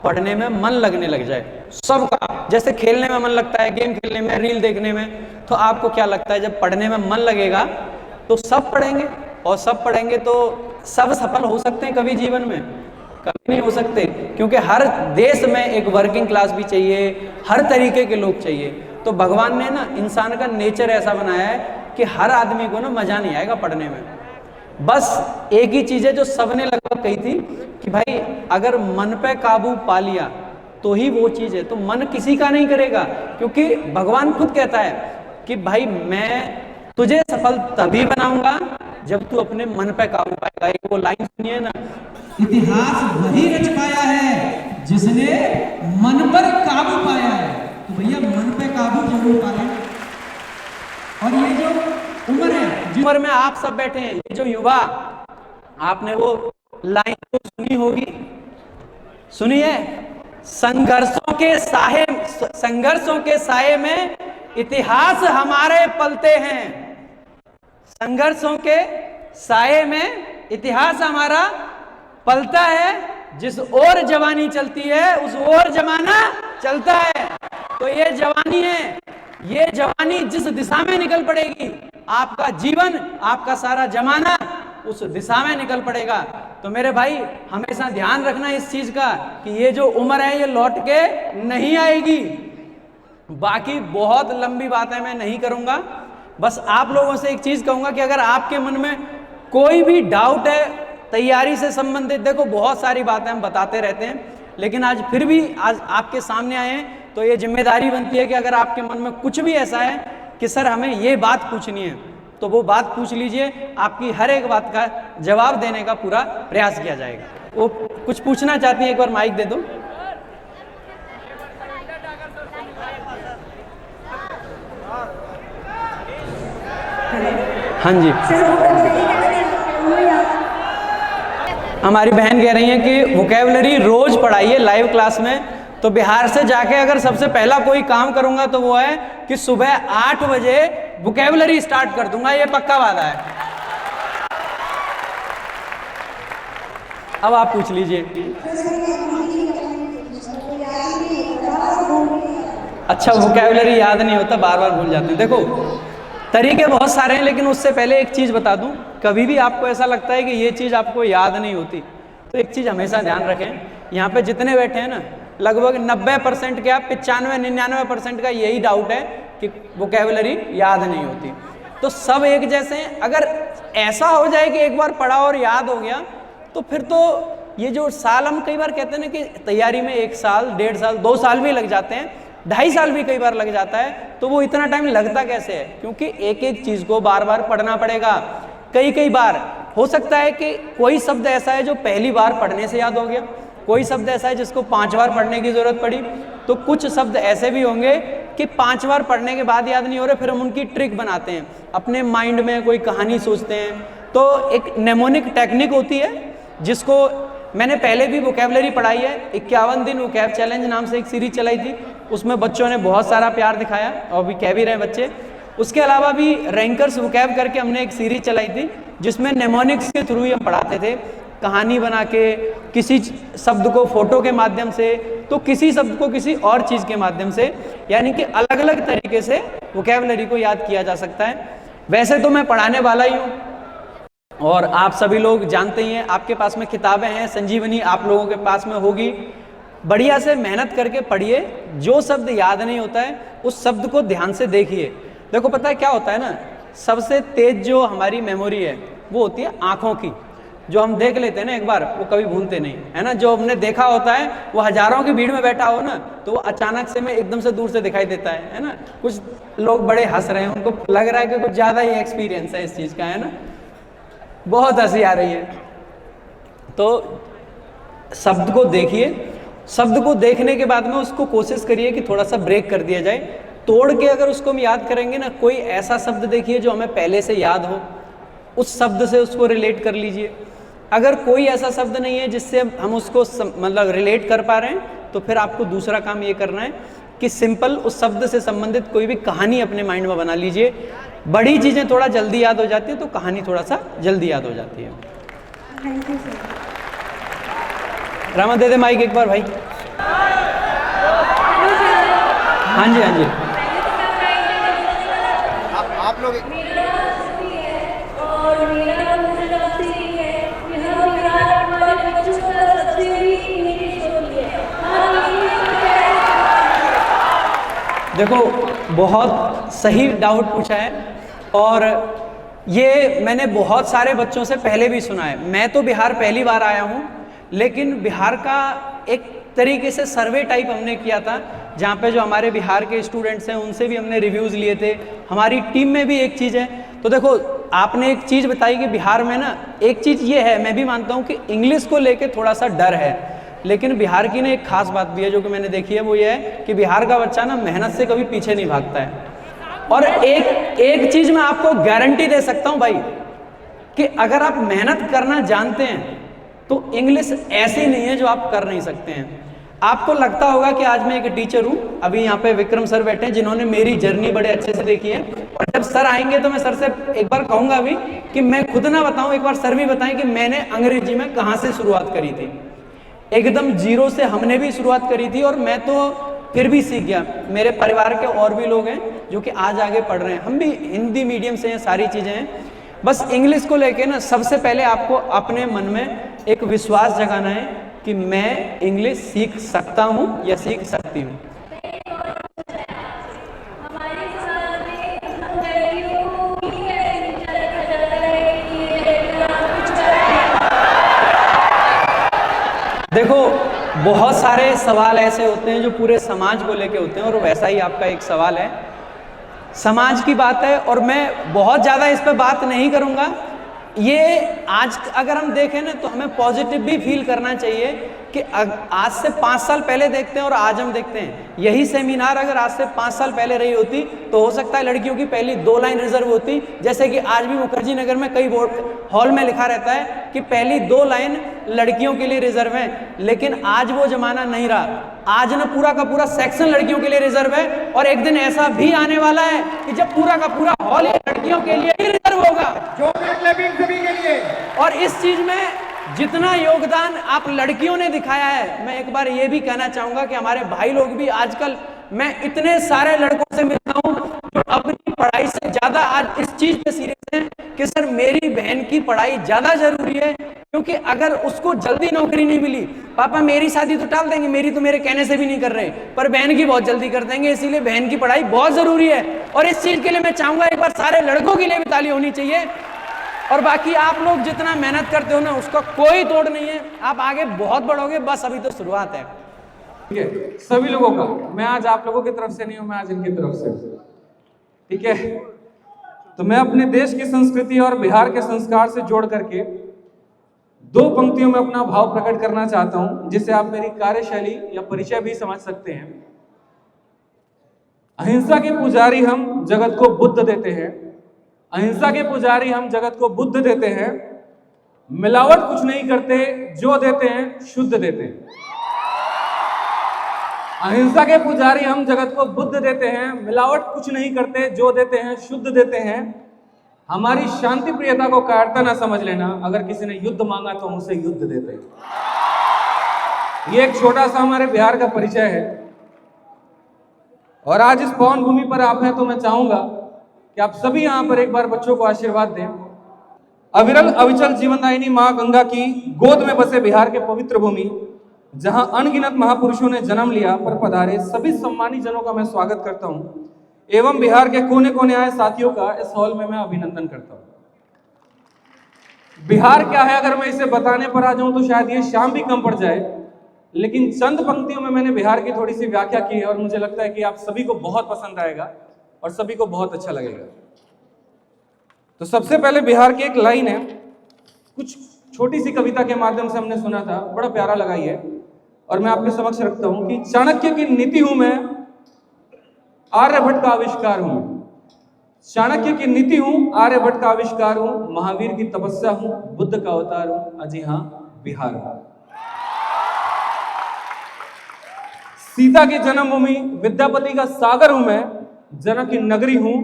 पढ़ने में मन लगने लग जाए, सबका, जैसे खेलने में मन लगता है, गेम खेलने में, रील देखने में, तो आपको क्या लगता है जब पढ़ने में मन लगेगा तो सब पढ़ेंगे, और सब पढ़ेंगे तो सब सफल हो सकते हैं कभी जीवन में? कभी नहीं हो सकते, क्योंकि हर देश में एक वर्किंग क्लास भी चाहिए, हर तरीके के लोग चाहिए। तो भगवान ने ना इंसान का नेचर ऐसा बनाया है कि हर आदमी को ना मजा नहीं आएगा पढ़ने में। बस एक ही चीज है जो सबने लगभग कही थी कि भाई अगर मन पे काबू पा लिया तो ही वो चीज है, तो मन किसी का नहीं करेगा, क्योंकि भगवान खुद कहता है कि भाई मैं तुझे सफल तभी बनाऊंगा जब तू अपने मन पे काबू पाएगा। एक वो लाइन सुनिए ना, इतिहास वही रच पाया है जिसने मन पर काबू पाया है। तो भैया मन पे काबू जरूर पाए। और ये जो उम्र है, उम्र में आप सब बैठे हैं, ये जो युवा, आपने वो लाइन तो सुनी होगी, सुनिए, संघर्षों के साये में इतिहास हमारे पलते हैं। संघर्षों के साये में इतिहास हमारा पलता है, जिस ओर जवानी चलती है उस ओर जमाना चलता है। तो ये जवानी है, ये जवानी जिस दिशा में निकल पड़ेगी, आपका जीवन, आपका सारा जमाना उस दिशा में निकल पड़ेगा। तो मेरे भाई हमेशा ध्यान रखना इस चीज का कि ये जो उम्र है ये लौट के नहीं आएगी। बाकी बहुत लंबी बातें मैं नहीं करूंगा, बस आप लोगों से एक चीज कहूंगा कि अगर आपके मन में कोई भी डाउट है तैयारी से संबंधित, देखो बहुत सारी बातें हम बताते रहते हैं, लेकिन आज फिर भी आज आपके सामने आए हैं तो ये जिम्मेदारी बनती है कि अगर आपके मन में कुछ भी ऐसा है कि सर हमें ये बात पूछनी है, तो वो बात पूछ लीजिए, आपकी हर एक बात का जवाब देने का पूरा प्रयास किया जाएगा। वो कुछ पूछना चाहती हैं, एक बार माइक दे दो। हाँ जी, हमारी बहन कह रही है कि वोकैबुलरी रोज पढ़ाइए लाइव क्लास में। तो बिहार से जाके अगर सबसे पहला कोई काम करूंगा तो वो है कि सुबह 8 बजे वोकैबुलरी स्टार्ट कर दूंगा, ये पक्का वादा है। अब आप पूछ लीजिए। अच्छा, वोकैबुलरी याद नहीं होता, बार बार भूल जाते हैं। देखो तरीके बहुत सारे हैं, लेकिन उससे पहले एक चीज बता दूं, कभी भी आपको ऐसा लगता है कि ये चीज आपको याद नहीं होती तो एक चीज हमेशा ध्यान रखें, यहाँ पे जितने बैठे हैं ना लगभग 90% क्या 95-99% का यही डाउट है कि वोकैबुलरी याद नहीं होती। तो सब एक जैसे हैं। अगर ऐसा हो जाए कि एक बार पढ़ा और याद हो गया तो फिर तो ये जो साल हम कई बार कहते हैं ना कि तैयारी में 1 साल 1.5 साल 2 साल भी लग जाते हैं, 2.5 साल भी कई बार लग जाता है, तो वो इतना टाइम लगता कैसे है? क्योंकि एक एक चीज को बार बार पढ़ना पड़ेगा। कई बार हो सकता है कि कोई शब्द ऐसा है जो पहली बार पढ़ने से याद हो गया, कोई शब्द ऐसा है जिसको 5 बार पढ़ने की जरूरत पड़ी, तो कुछ शब्द ऐसे भी होंगे कि 5 बार पढ़ने के बाद याद नहीं हो रहे, फिर हम उनकी ट्रिक बनाते हैं, अपने माइंड में कोई कहानी सोचते हैं। तो एक नेमोनिक टेक्निक होती है जिसको मैंने पहले भी वोकैबुलरी पढ़ाई है, 51 दिन वोकैब चैलेंज नाम से एक सीरीज चलाई थी, उसमें बच्चों ने बहुत सारा प्यार दिखाया और भी कह भी रहे बच्चे। उसके अलावा भी रैंकर्स वोकैब करके हमने एक सीरीज चलाई थी जिसमें नेमोनिक्स के थ्रू ही हम पढ़ाते थे, कहानी बना के, किसी शब्द को फोटो के माध्यम से, तो किसी शब्द को किसी और चीज़ के माध्यम से, यानी कि अलग अलग तरीके से वोकैबुलरी को याद किया जा सकता है। वैसे तो मैं पढ़ाने वाला ही हूँ और आप सभी लोग जानते ही हैं, आपके पास में किताबें हैं, संजीवनी आप लोगों के पास में होगी, बढ़िया से मेहनत करके पढ़िए। जो शब्द याद नहीं होता है उस शब्द को ध्यान से देखिए। देखो पता है क्या होता है ना, सबसे तेज जो हमारी मेमोरी है वो होती है आँखों की। जो हम देख लेते हैं ना एक बार वो कभी भूलते नहीं है ना। जो हमने देखा होता है वो हजारों की भीड़ में बैठा हो ना तो वो अचानक से में एकदम से दूर से दिखाई देता है ना। कुछ लोग बड़े हंस रहे हैं, उनको लग रहा है कि कुछ ज़्यादा ही एक्सपीरियंस है इस चीज़ का, है ना, बहुत हंसी आ रही है। तो शब्द को देखिए, शब्द को देखने के बाद में उसको कोशिश करिए कि थोड़ा सा ब्रेक कर दिया जाए, तोड़ के अगर उसको हम याद करेंगे ना, कोई ऐसा शब्द देखिए जो हमें पहले से याद हो, उस शब्द से उसको रिलेट कर लीजिए। अगर कोई ऐसा शब्द नहीं है जिससे हम उसको मतलब रिलेट कर पा रहे हैं तो फिर आपको दूसरा काम ये करना है कि सिंपल उस शब्द से संबंधित कोई भी कहानी अपने माइंड में बना लीजिए। बड़ी चीज़ें थोड़ा जल्दी याद हो जाती है तो कहानी थोड़ा सा जल्दी याद हो जाती है। रामा दे दे माइक एक बार भाई। हाँ जी हाँ जी, आप लोग देखो बहुत सही डाउट पूछा है और ये मैंने बहुत सारे बच्चों से पहले भी सुना है। मैं तो बिहार पहली बार आया हूँ, लेकिन बिहार का एक तरीके से सर्वे टाइप हमने किया था जहाँ पे जो हमारे बिहार के स्टूडेंट्स हैं उनसे भी हमने रिव्यूज़ लिए थे। हमारी टीम में भी एक चीज़ है, तो देखो आपने एक चीज़ बताई कि बिहार में ना एक चीज़ ये है, मैं भी मानता हूँ कि इंग्लिश को लेके थोड़ा सा डर है, लेकिन बिहार की ना एक खास बात भी है जो कि मैंने देखी है, वो ये है कि बिहार का बच्चा ना मेहनत से कभी पीछे नहीं भागता है। और एक चीज़ मैं आपको गारंटी दे सकता हूँ भाई कि अगर आप मेहनत करना जानते हैं तो इंग्लिश ऐसी नहीं है जो आप कर नहीं सकते हैं। आपको लगता होगा कि आज मैं एक टीचर हूँ, अभी यहाँ पे विक्रम सर बैठे हैं जिन्होंने मेरी जर्नी बड़े अच्छे से देखी है, और जब सर आएंगे तो मैं सर से एक बार कहूँगा भी कि मैं खुद ना बताऊँ, एक बार सर भी बताएं कि मैंने अंग्रेजी में कहाँ से शुरुआत करी थी। एकदम जीरो से हमने भी शुरुआत करी थी और मैं तो फिर भी सीख गया। मेरे परिवार के और भी लोग हैं जो कि आज आगे पढ़ रहे हैं, हम भी हिंदी मीडियम से हैं, सारी चीज़ें हैं। बस इंग्लिश को लेके ना सबसे पहले आपको अपने मन में एक विश्वास जगाना है कि मैं इंग्लिश सीख सकता हूँ या सीख सकती हूँ। देखो, बहुत सारे सवाल ऐसे होते हैं जो पूरे समाज को लेके होते हैं, और वैसा ही आपका एक सवाल है। समाज की बात है और मैं बहुत ज़्यादा इस पर बात नहीं करूँगा। ये आज अगर हम देखें ना तो हमें पॉजिटिव भी फील करना चाहिए कि आज से 5 साल पहले देखते हैं और आज हम देखते हैं, यही सेमिनार अगर आज से 5 साल पहले रही होती तो हो सकता है लड़कियों की पहली 2 लाइन रिजर्व होती, जैसे कि आज भी मुखर्जी नगर में कई बोर्ड हॉल में लिखा रहता है कि पहली 2 लाइन लड़कियों के लिए रिजर्व है। लेकिन आज वो जमाना नहीं रहा, आज ना पूरा का पूरा सेक्शन लड़कियों के लिए रिजर्व है, और एक दिन ऐसा भी आने वाला है कि जब पूरा का पूरा हॉल लड़कियों के लिए ही रिजर्व होगा। सभी के लिए। और इस चीज में जितना योगदान आप लड़कियों ने दिखाया है, मैं एक बार ये भी कहना चाहूंगा कि हमारे भाई लोग भी आजकल, मैं इतने सारे लड़कों से मिलता हूँ जो अपनी पढ़ाई से ज्यादा आज इस चीज पे सीरियस हैं कि सर मेरी बहन की पढ़ाई ज्यादा जरूरी है, क्योंकि अगर उसको जल्दी नौकरी नहीं मिली, पापा मेरी शादी तो टाल देंगे, मेरी तो मेरे कहने से भी नहीं कर रहे, पर बहन की बहुत जल्दी कर देंगे, इसीलिए बहन की पढ़ाई बहुत जरूरी है। और इस चीज के लिए मैं चाहूंगा एक बार सारे लड़कों के लिए भी ताली होनी चाहिए। और बाकी आप लोग जितना मेहनत करते हो ना उसका कोई तोड़ नहीं है, आप आगे बहुत बढ़ोगे, बस अभी तो शुरुआत है। ठीक है, सभी लोगों का, मैं आज आप लोगों की तरफ से नहीं हूं, मैं आज इनकी तरफ से, ठीक है। तो मैं अपने देश की संस्कृति और बिहार के संस्कार से जोड़ करके 2 पंक्तियों में अपना भाव प्रकट करना चाहता हूं, जिससे आप मेरी कार्यशैली या परिचय भी समझ सकते हैं। अहिंसा के पुजारी हम जगत को बुद्ध देते हैं, अहिंसा के पुजारी हम जगत को बुद्ध देते हैं, मिलावट कुछ नहीं करते, जो देते हैं शुद्ध देते हैं। अहिंसा के पुजारी हम जगत को बुद्ध देते हैं, मिलावट कुछ नहीं करते, जो देते हैं शुद्ध देते हैं। हमारी शांति प्रियता को कायरता ना समझ लेना, अगर किसी ने युद्ध मांगा तो हम उसे युद्ध देते हैं। ये एक छोटा सा हमारे बिहार का परिचय है। और आज इस पावन भूमि पर आप हैं तो मैं चाहूंगा कि आप सभी यहाँ पर एक बार बच्चों को आशीर्वाद दें। अविरल अविचल जीवनदायिनी माँ गंगा की गोद में बसे बिहार के पवित्र भूमि, जहाँ अनगिनत महापुरुषों ने जन्म लिया, पर पधारे सभी सम्मानित जनों का मैं स्वागत करता हूँ, एवं बिहार के कोने कोने आए साथियों का इस हॉल में मैं अभिनंदन करता हूँ। बिहार क्या है अगर मैं इसे बताने पर आ जाऊं तो शायद ये शाम भी कम पड़ जाए, लेकिन चंद पंक्तियों में मैंने बिहार की थोड़ी सी व्याख्या की है और मुझे लगता है कि आप सभी को बहुत पसंद आएगा और सभी को बहुत अच्छा लगेगा। तो सबसे पहले बिहार की एक लाइन है, कुछ छोटी सी कविता के माध्यम से हमने सुना था, बड़ा प्यारा लगा ये, और मैं आपके समक्ष रखता हूं कि चाणक्य की नीति हूं मैं, आर्यभट्ट का आविष्कार हूं। चाणक्य की नीति हूं, आर्यभट्ट का आविष्कार हूं, महावीर की तपस्या हूं, बुद्ध का अवतार हूं, अजी हां बिहार हूं। सीता की जन्मभूमि, विद्यापति का सागर हूं मैं, जनक की नगरी हूं,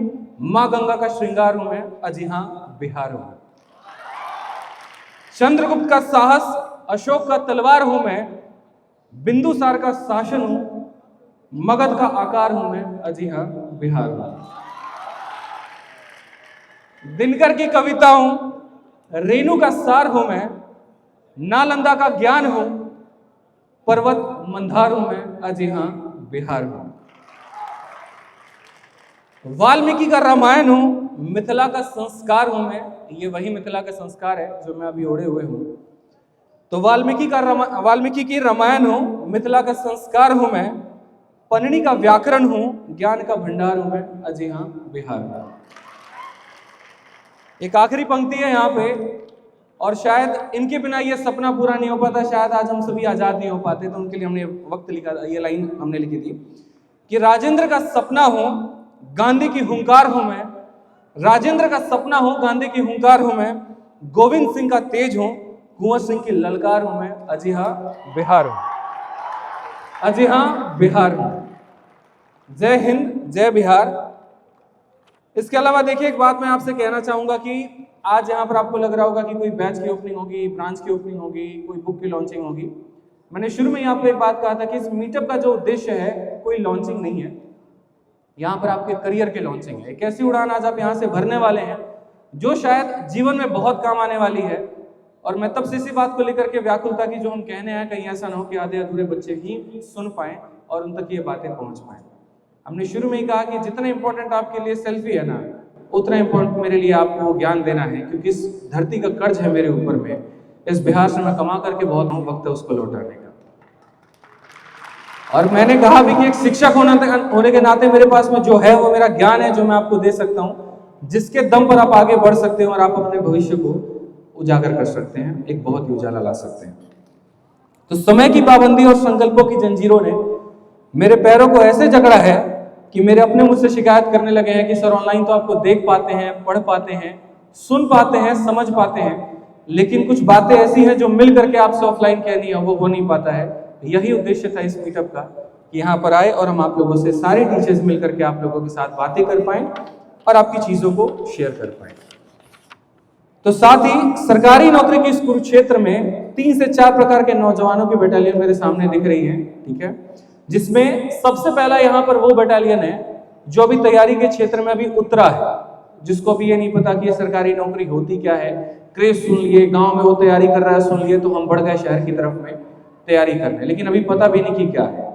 मां गंगा का श्रृंगार हूं मैं, अजी हां बिहार हूं। चंद्रगुप्त का साहस, अशोक का तलवार हूं मैं, बिंदुसार का शासन हूं, मगध का आकार हूं मैं, अजी हां बिहार हूं। दिनकर की कविता हूं, रेणु का सार हूं मैं, नालंदा का ज्ञान हूं, पर्वत मंदार हूं मैं, अजी हां बिहार हूं। वाल्मीकि का रामायण हूं, मिथिला का संस्कार हूं मैं, ये वही मिथिला का संस्कार है जो मैं अभी ओढ़े हुए हूं। तो वाल्मीकि की रामायण हूं, मिथिला का संस्कार हूं मैं, पन्नी का व्याकरण हूं, ज्ञान का भंडार हूं मैं, अजी हां बिहार हूं। एक आखिरी पंक्ति है यहाँ पे, और शायद इनके बिना ये सपना पूरा नहीं हो पाता, शायद आज हम सभी आजाद नहीं हो पाते, तो उनके लिए हमने वक्त लिखा, ये लाइन हमने लिखी थी कि राजेंद्र का सपना हूं, गांधी की हुंकार हूं मैं, राजेंद्र का सपना हूं, गांधी की हुंकार हूं मैं, गोविंद सिंह का तेज हूं, कुंवर सिंह की ललकार हूं मैं, अजी हां बिहार हूं, अजी हां बिहार हूं। जय हिंद, जय बिहार। इसके अलावा देखिए एक बात मैं आपसे कहना चाहूंगा कि आज यहाँ पर आपको लग रहा होगा कि कोई बैच की ओपनिंग होगी, ब्रांच की ओपनिंग होगी, कोई बुक की लॉन्चिंग होगी। मैंने शुरू में यहाँ पे एक बात कहा था कि इस मीटअप का जो उद्देश्य है कोई लॉन्चिंग नहीं है, यहाँ पर आपके करियर की लॉन्चिंग है। एक ऐसी उड़ान आज आप यहाँ से भरने वाले हैं जो शायद जीवन में बहुत काम आने वाली है, और मैं तब से इसी बात को लेकर के व्याकुल था कि जो हम कहने आए कहीं ऐसा ना हो कि आधे अधूरे बच्चे ही सुन पाएं और उन तक ये बातें पहुंच पाएं। हमने शुरू में ही कहा कि जितना इंपॉर्टेंट आपके लिए सेल्फी है ना, उतना इंपॉर्टेंट मेरे लिए आपको ज्ञान देना है, क्योंकि इस धरती का कर्ज है मेरे ऊपर में। इस बिहार से मैं कमा करके बहुत वक्त है उसको लौटाने का। और मैंने कहा भी कि एक शिक्षक होने के नाते मेरे पास में जो है वो मेरा ज्ञान है, जो मैं आपको दे सकता हूँ, जिसके दम पर आप आगे बढ़ सकते हैं और आप अपने भविष्य को उजागर कर सकते हैं, एक बहुत ही उजाला ला सकते हैं। तो समय की पाबंदी और संकल्पों की जंजीरों ने मेरे पैरों को ऐसे जकड़ा है कि मेरे अपने मुझसे शिकायत करने लगे हैं कि सर ऑनलाइन तो आपको देख पाते हैं, पढ़ पाते हैं, सुन पाते हैं, समझ पाते हैं, लेकिन कुछ बातें ऐसी हैं जो मिल करके आपसे ऑफलाइन कहनी है वो हो नहीं पाता है। यही उद्देश्य था इस मीटअप का कि यहाँ पर आए और हम आप लोगों से सारे टीचर्स मिल करके आप लोगों के साथ बातें कर पाएं और आपकी चीजों को शेयर कर पाएं। तो साथ ही सरकारी नौकरी के इस कुरुक्षेत्र में 3 से 4 प्रकार के नौजवानों की बटालियन मेरे सामने दिख रही है, ठीक है, जिसमें सबसे पहला यहाँ पर वो बटालियन है जो अभी तैयारी के क्षेत्र में अभी उतरा है, जिसको अभी ये नहीं पता कि ये सरकारी नौकरी होती क्या है। क्रेज सुन लिए, गांव में वो तैयारी कर रहा है सुन लिए, तो हम बढ़ गए शहर की तरफ में तैयारी करने, लेकिन अभी पता भी नहीं कि क्या है।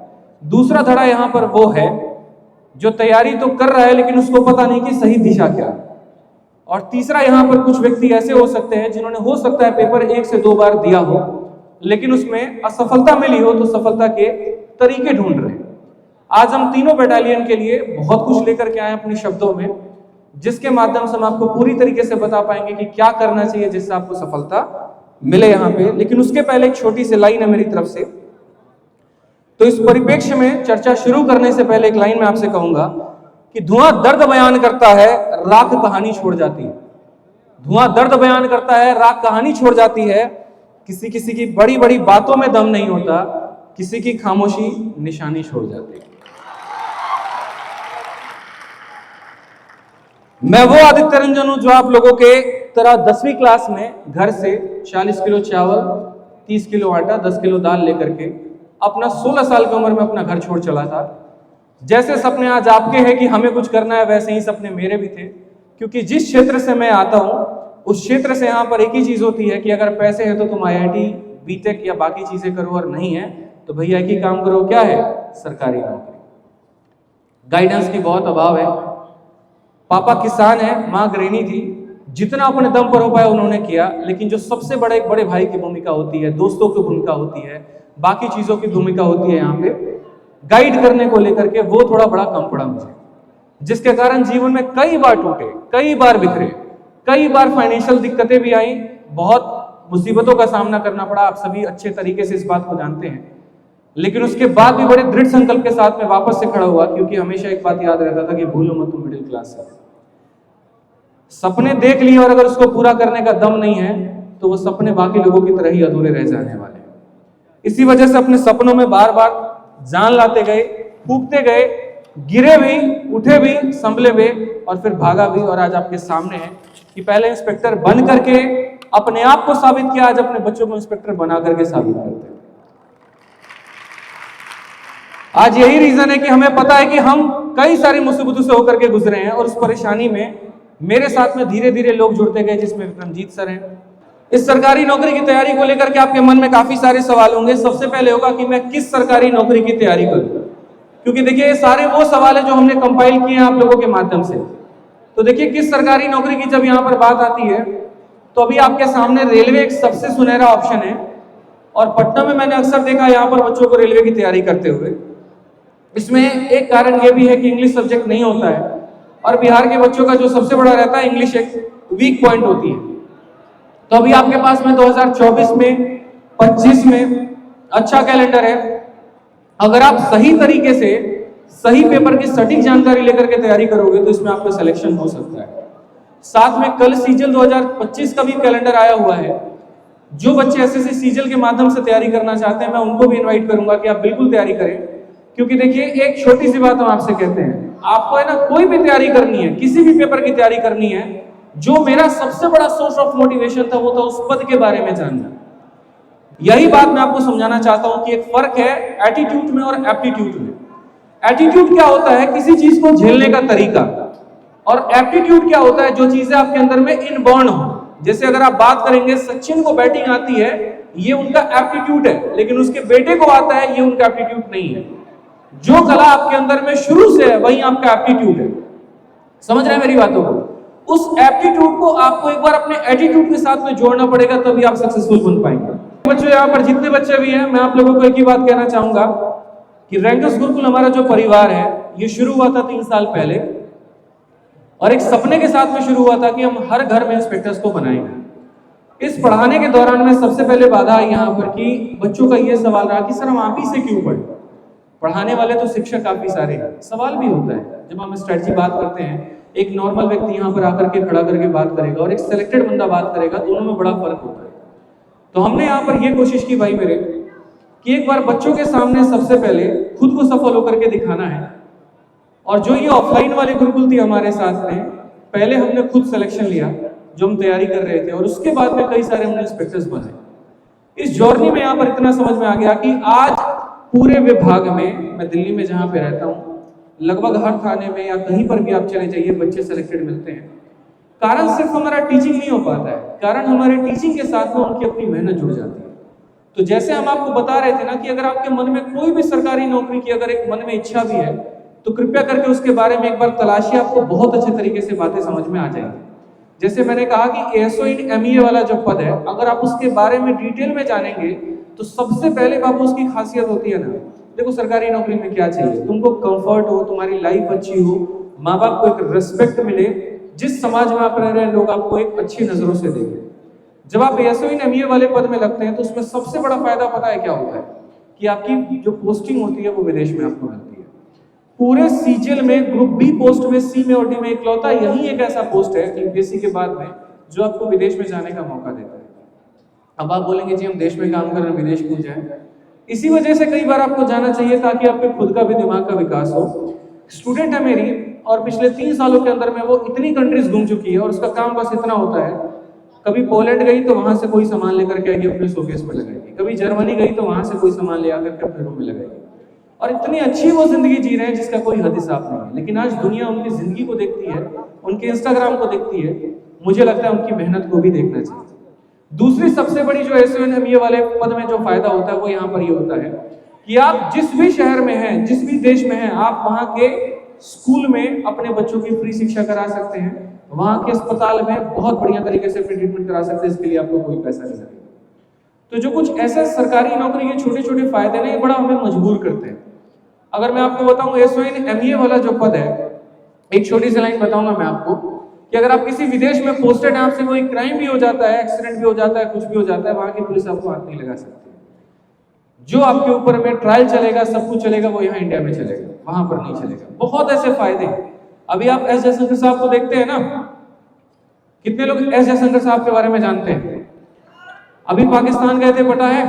दूसरा धड़ा यहाँ पर वो है जो तैयारी तो कर रहा है लेकिन उसको पता नहीं कि सही दिशा क्या है। और तीसरा यहाँ पर कुछ व्यक्ति ऐसे हो सकते हैं जिन्होंने हो सकता है पेपर 1 से 2 बार दिया हो, लेकिन उसमें असफलता मिली हो, तो सफलता के तरीके ढूंढ रहे हैं। आज हम तीनों बटालियन के लिए बहुत कुछ लेकर के आए अपने शब्दों में, जिसके माध्यम से हम आपको पूरी तरीके से बता पाएंगे कि क्या करना चाहिए जिससे आपको सफलता मिले यहाँ पे। लेकिन उसके पहले एक छोटी सी लाइन है मेरी तरफ से। तो इस परिप्रेक्ष्य में चर्चा शुरू करने से पहले एक लाइन मैं आपसे कहूंगा कि धुआं दर्द बयान करता है, राख कहानी छोड़ जाती है। धुआं दर्द बयान करता है, राख कहानी छोड़ जाती है। किसी किसी की बड़ी बड़ी बातों में दम नहीं होता, किसी की खामोशी निशानी छोड़ जाती है। मैं वो आदित्य रंजन हूं जो आप लोगों के तरह 10वीं क्लास में घर से 40 किलो चावल, 30 किलो आटा, 10 किलो दाल लेकर के अपना 16 साल की उम्र में अपना घर छोड़ चला था। जैसे सपने आज आपके हैं कि हमें कुछ करना है, वैसे ही सपने मेरे भी थे, क्योंकि जिस क्षेत्र से मैं आता हूं उस क्षेत्र से यहाँ पर एक ही चीज होती है कि अगर पैसे है तो तुम IIT, बीटेक या बाकी चीजें करो, और नहीं है तो भैया एक ही काम करो, क्या है? सरकारी नौकरी। गाइडेंस की बहुत अभाव है। पापा किसान है, माँ गृहिणी थी, जितना अपने दम पर हो पाया उन्होंने किया, लेकिन जो सबसे बड़े एक बड़े भाई की भूमिका होती है, दोस्तों की भूमिका होती है, बाकी चीजों की भूमिका होती है यहाँ पे गाइड करने को लेकर के, वो थोड़ा बड़ा कम पड़ा मुझे, जिसके कारण जीवन में कई बार टूटे, कई बार बिखरे, कई बार फाइनेंशियल दिक्कतें भी आई, बहुत मुसीबतों का सामना करना पड़ा। आप सभी अच्छे तरीके से इस बात को जानते हैं, लेकिन उसके बाद भी बड़े दृढ़ संकल्प के साथ में वापस से खड़ा हुआ, क्योंकि हमेशा एक बात याद रहता था कि भूलो मत तुम मिडिल क्लास है। सपने देख लिए और अगर उसको पूरा करने का दम नहीं है तो वो सपने बाकी लोगों की तरह ही अधूरे रह जाने वाले हैं। इसी वजह से अपने सपनों में बार बार जान लाते गए, फूकते गए, गिरे भी, उठे भी, संभले भी और फिर भागा भी, और आज आपके सामने है कि पहले इंस्पेक्टर बन करके अपने आप को साबित किया, आज अपने बच्चों को इंस्पेक्टर बना करके साबित करते हैं। आज यही रीजन है कि हमें पता है कि हम कई सारी मुसीबतों से होकर के गुजरे हैं, और उस परेशानी में मेरे साथ में धीरे धीरे लोग जुड़ते गए, जिसमें विक्रमजीत सर हैं। इस सरकारी नौकरी की तैयारी को लेकर के आपके मन में काफी सारे सवाल होंगे। सबसे पहले होगा कि मैं किस सरकारी नौकरी की तैयारी करूं, क्योंकि देखिए ये सारे वो सवाल है जो हमने कंपाइल किए हैं आप लोगों के माध्यम से। तो देखिए किस सरकारी नौकरी की जब यहाँ पर बात आती है तो अभी आपके सामने रेलवे एक सबसे सुनहरा ऑप्शन है, और पटना में मैंने अक्सर देखा यहाँ पर बच्चों को रेलवे की तैयारी करते हुए। इसमें एक कारण ये भी है कि इंग्लिश सब्जेक्ट नहीं होता है, और बिहार के बच्चों का जो सबसे बड़ा रहता है, इंग्लिश एक वीक पॉइंट होती है। तो अभी आपके पास में 2024 में, 25 में अच्छा कैलेंडर है। अगर आप सही तरीके से सही पेपर की सटीक जानकारी लेकर के तैयारी करोगे तो इसमें आपका सिलेक्शन हो सकता है। साथ में कल सीजल 2025 का भी कैलेंडर आया हुआ है। जो बच्चे एसएससी सीजल के माध्यम से तैयारी करना चाहते हैं, मैं उनको भी इन्वाइट करूंगा कि आप बिल्कुल तैयारी करें, क्योंकि देखिए एक छोटी सी बात हम आपसे कहते हैं, आपको है ना कोई भी तैयारी करनी है, किसी भी पेपर की तैयारी करनी है, जो मेरा सबसे बड़ा सोर्स ऑफ मोटिवेशन था वो था उस पद के बारे में जानना। यही बात मैं आपको समझाना चाहता हूं कि एक फर्क है एटीट्यूड में और एप्टीट्यूड में। एटीट्यूड क्या होता है? किसी चीज को झेलने का तरीका, और एप्टीट्यूड क्या होता है? जो चीजें आपके अंदर में इनबॉर्न हो, जैसे अगर आप बात करेंगे सचिन को बैटिंग आती है, ये उनका एप्टीट्यूड है, लेकिन उसके बेटे को आता है, ये उनका एप्टीट्यूड नहीं है। जो कला आपके अंदर में शुरू से है वही आपका एप्टीट्यूड है। समझ रहे हैं मेरी बातों को? उस एप्टीट्यूड को आपको एक बार अपने एटीट्यूड के साथ में जोड़ना पड़ेगा, तभी आप सक्सेसफुल बन पाएंगे। बच्चों, यहाँ पर जितने बच्चे भी हैं, मैं आप लोगों को एक ही बात कहना चाहूंगा कि रैंकर्स गुरुकुल हमारा जो परिवार है, ये शुरू हुआ था 3 साल पहले, और एक सपने के साथ में शुरू हुआ था कि हम हर घर में इंस्पेक्टर्स को बनाएंगे। इस पढ़ाने के दौरान में सबसे पहले बाधा आई यहाँ पर कि बच्चों का ये सवाल रहा कि सर हम आप ही से क्यों पढ़े? पढ़ाने वाले तो शिक्षक काफी सारे हैं। सवाल भी होता है जब हम स्ट्रेटजी बात करते हैं, एक नॉर्मल व्यक्ति यहाँ पर आकर के खड़ा करके बात करेगा और एक सिलेक्टेड बंदा बात करेगा, दोनों में बड़ा फर्क होता है। तो हमने यहाँ पर ये कोशिश की भाई मेरे कि एक बार बच्चों के सामने सबसे पहले खुद को सफल होकर के दिखाना है। और जो ये ऑफलाइन वाले गुरुकुल थी हमारे साथ में, पहले हमने खुद सिलेक्शन लिया जो हम तैयारी कर रहे थे, और उसके बाद में कई सारे हमने इंस्पेक्टर्स बने। इस जर्नी में यहाँ पर इतना समझ में आ गया कि आज पूरे विभाग में, मैं दिल्ली में जहाँ पे रहता हूँ, लगभग हर थाने में या कहीं पर भी आप चले जाइए बच्चे सिलेक्टेड मिलते हैं। कारण सिर्फ हमारा टीचिंग नहीं हो पाता है, कारण हमारे टीचिंग के साथ में उनकी अपनी मेहनत जुड़ जाती है। तो जैसे हम आपको बता रहे थे ना कि अगर आपके मन में कोई भी सरकारी नौकरी की अगर एक मन में इच्छा भी है, तो कृपया करके उसके बारे में एक बार तलाशिए, आपको बहुत अच्छे तरीके से बातें समझ में आ जाएंगी। जैसे मैंने कहा कि ASO इन MEA वाला जो पद है, अगर आप उसके बारे में डिटेल में जानेंगे तो सबसे पहले बाबू उसकी खासियत होती है ना, देखो सरकारी नौकरी में क्या चाहिए, तुमको कंफर्ट हो, तुम्हारी लाइफ अच्छी हो, माँ बाप को एक रिस्पेक्ट मिले, जिस समाज में आप रह रहे हैं लोग आपको एक अच्छी नजरों से देखें। जब आप ASO इन MEA वाले पद में लगते हैं तो उसमें सबसे बड़ा फायदा पता है क्या होता है कि आपकी जो पोस्टिंग होती है वो विदेश में आपको मिलती है। पूरे सीजीएल में ग्रुप बी पोस्ट में, सी में और डी में इकलौता यही एक ऐसा पोस्ट है यूपीएससी के बाद में जो आपको विदेश में जाने का मौका देता है। अब आप बोलेंगे जी हम देश में काम कर रहे हैं, विदेश क्यों जाए? इसी वजह से कई बार आपको जाना चाहिए ताकि आपके खुद का भी दिमाग का विकास हो। स्टूडेंट है मेरी, और पिछले 3 सालों के अंदर में वो इतनी कंट्रीज घूम चुकी है, और उसका काम बस इतना होता है, कभी पोलैंड गई तो वहां से कोई सामान लेकर के आएगी, अपने शोकेस में लगाएगी, कभी जर्मनी गई तो वहां से कोई सामान ले आकर के अपने रूम में लगाएगी, और इतनी अच्छी वो जिंदगी जी रहे हैं जिसका कोई हद हिसाब नहीं है। लेकिन आज दुनिया उनकी जिंदगी को देखती है, उनके इंस्टाग्राम को देखती है, मुझे लगता है उनकी मेहनत को भी देखना चाहिए। दूसरी सबसे बड़ी जो ASO इन MEA वाले पद में जो फायदा होता है वो यहाँ पर ये होता है कि आप जिस भी शहर में हैं, जिस भी देश में हैं, आप वहाँ के स्कूल में अपने बच्चों की फ्री शिक्षा करा सकते हैं, वहाँ के अस्पताल में बहुत बढ़िया तरीके से फ्री ट्रीटमेंट करा सकते हैं, इसके लिए आपको कोई पैसा नहीं लगेगा। तो जो कुछ ऐसे सरकारी नौकरी के छोटे छोटे फायदे नहीं, बड़ा हमें मजबूर करते हैं। अगर मैं आपको बताऊं ASO इन MEA वाला जो पद है, एक छोटी सी लाइन बताऊंगा मैं आपको कि अगर आप किसी विदेश में पोस्टेड हैं, आपसे कोई क्राइम भी हो जाता है, एक्सीडेंट भी हो जाता है, कुछ भी हो जाता है, वहां की पुलिस आपको हाथ नहीं लगा सकती। जो आपके ऊपर में ट्रायल चलेगा, सब कुछ चलेगा, वो यहाँ इंडिया में चलेगा, वहां पर नहीं चलेगा। बहुत ऐसे फायदे। अभी आप S जयशंकर साहब को देखते हैं ना, कितने लोग S जयशंकर साहब के बारे में जानते हैं? अभी पाकिस्तान गए थे, पता है,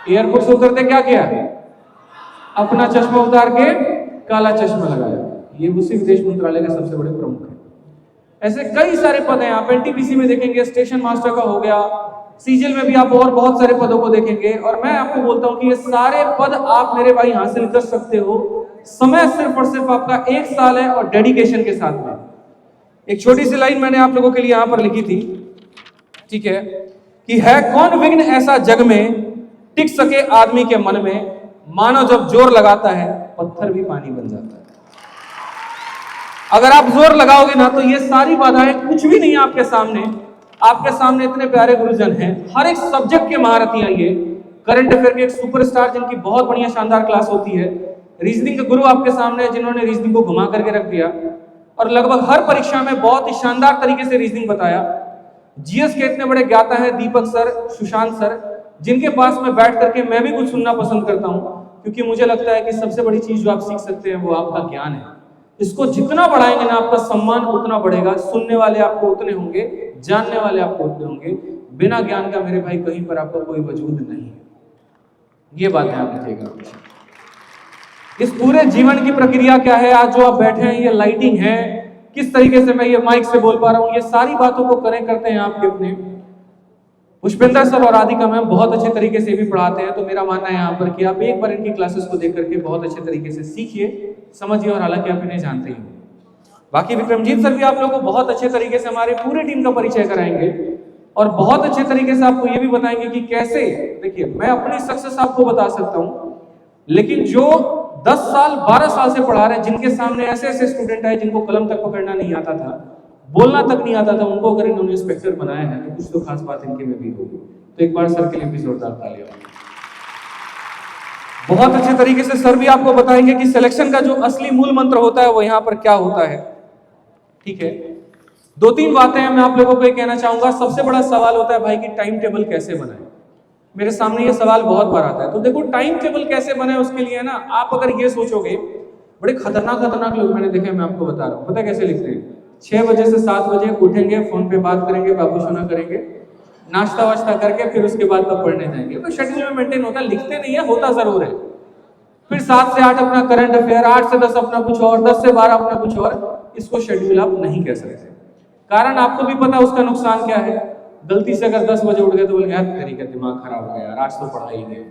एयरपोर्ट से उतरते क्या किया? अपना चश्मा उतार के काला चश्मा लगाया। ये उसी विदेश मंत्रालय के सबसे बड़े प्रमुख हैं। ऐसे कई सारे पद हैं, आप NTPC में देखेंगे, स्टेशन मास्टर का हो गया, सीजीएल में भी आप और बहुत सारे पदों को देखेंगे। और मैं आपको बोलता हूं कि ये सारे पद आप मेरे भाई हासिल कर सकते हो, समय सिर्फ और सिर्फ आपका 1 साल है और डेडिकेशन के साथ में। एक छोटी सी लाइन मैंने आप लोगों के लिए यहाँ पर लिखी थी, ठीक है, कि है कौन विघ्न ऐसा जग में टिक सके आदमी के मन में, मानो जब जोर लगाता है पत्थर भी पानी बन जाता है। अगर आप जोर लगाओगे ना तो ये सारी बाधाएं कुछ भी नहीं है आपके सामने। आपके सामने इतने प्यारे गुरुजन हैं, हर एक सब्जेक्ट के महारथी हैं, ये करंट अफेयर के एक सुपरस्टार जिनकी बहुत बढ़िया शानदार क्लास होती है, रीजनिंग के गुरु आपके सामने है जिन्होंने रीजनिंग को घुमा करके रख दिया और लगभग हर परीक्षा में बहुत ही शानदार तरीके से रीजनिंग बताया। जीएस के इतने बड़े ज्ञाता है दीपक सर, सुशांत सर, जिनके पास में बैठ करके मैं भी कुछ सुनना पसंद करता हूँ, क्योंकि मुझे लगता है कि सबसे बड़ी चीज जो आप सीख सकते हैं वो आपका ज्ञान है। इसको जितना बढ़ाएंगे ना आपका सम्मान उतना बढ़ेगा, सुनने वाले आपको उतने होंगे, जानने वाले आपको उतने होंगे। बिना ज्ञान का मेरे भाई कहीं पर आपका कोई वजूद नहीं है। ये बात ध्यान रखिएगा। इस पूरे जीवन की प्रक्रिया क्या है, आज जो आप बैठे हैं, ये लाइटिंग है, किस तरीके से मैं ये माइक से बोल पा रहा हूँ, ये सारी बातों को कनेक्ट करते हैं आपके अपने पुष्पेंद्र सर और राधिका मैम बहुत अच्छे तरीके से भी पढ़ाते हैं। तो मेरा मानना है यहाँ पर कि आप एक बार इनकी क्लासेस को देख करके बहुत अच्छे तरीके से सीखिए, समझिए, और हालांकि आप इन्हें जानते ही। बाकी विक्रमजीत सर भी आप लोगों को बहुत अच्छे तरीके से हमारे पूरे टीम का परिचय कराएंगे। और बहुत अच्छे तरीके से आपको ये भी बताएंगे कि कैसे, देखिए मैं अपनी सक्सेस आपको बता सकता हूं, लेकिन जो 10 साल 12 साल से पढ़ा रहे हैं, जिनके सामने ऐसे ऐसे स्टूडेंट आए जिनको कलम तक पकड़ना नहीं आता था, बोलना तक नहीं आता था, उनको अगर इन्होंने इंस्पेक्टर बनाया है तो कुछ तो खास बात इनके में भी होगी। तो एक बार सर के लिए भी जोरदार तालियां। बहुत अच्छे तरीके से सर भी आपको बताएंगे कि सिलेक्शन का जो असली मूल मंत्र होता है वो यहाँ पर क्या होता है। ठीक है, 2-3 बातें हैं मैं आप लोगों को ये कहना चाहूंगा। सबसे बड़ा सवाल होता है भाई कि टाइम टेबल कैसे बनाए। मेरे सामने ये सवाल बहुत बार आता है। तो देखो टाइम टेबल कैसे बनाए, उसके लिए ना आप अगर ये सोचोगे, बड़े खतरनाक लोग मैंने देखे, मैं आपको बता रहा हूँ। पता कैसे लिखते हैं? 6 बजे से 7 बजे उठेंगे, फोन पे बात करेंगे, बाबू सोना करेंगे, नाश्ता वाश्ता करके फिर उसके बाद तब पढ़ने जाएंगे। तो शेड्यूल में मेंटेन होता है, लिखते नहीं है, होता जरूर है। फिर 7 से 8 अपना करंट अफेयर, 8 से 10 अपना कुछ और, 10 से 12 अपना कुछ और। इसको शेड्यूल आप नहीं कह सकते। कारण आपको भी पता उसका नुकसान क्या है। गलती से अगर 10 बजे उठ गए तो बोलेंगे यार तेरी का दिमाग खराब हो गया यार, आज तो पढ़ा ही नहीं।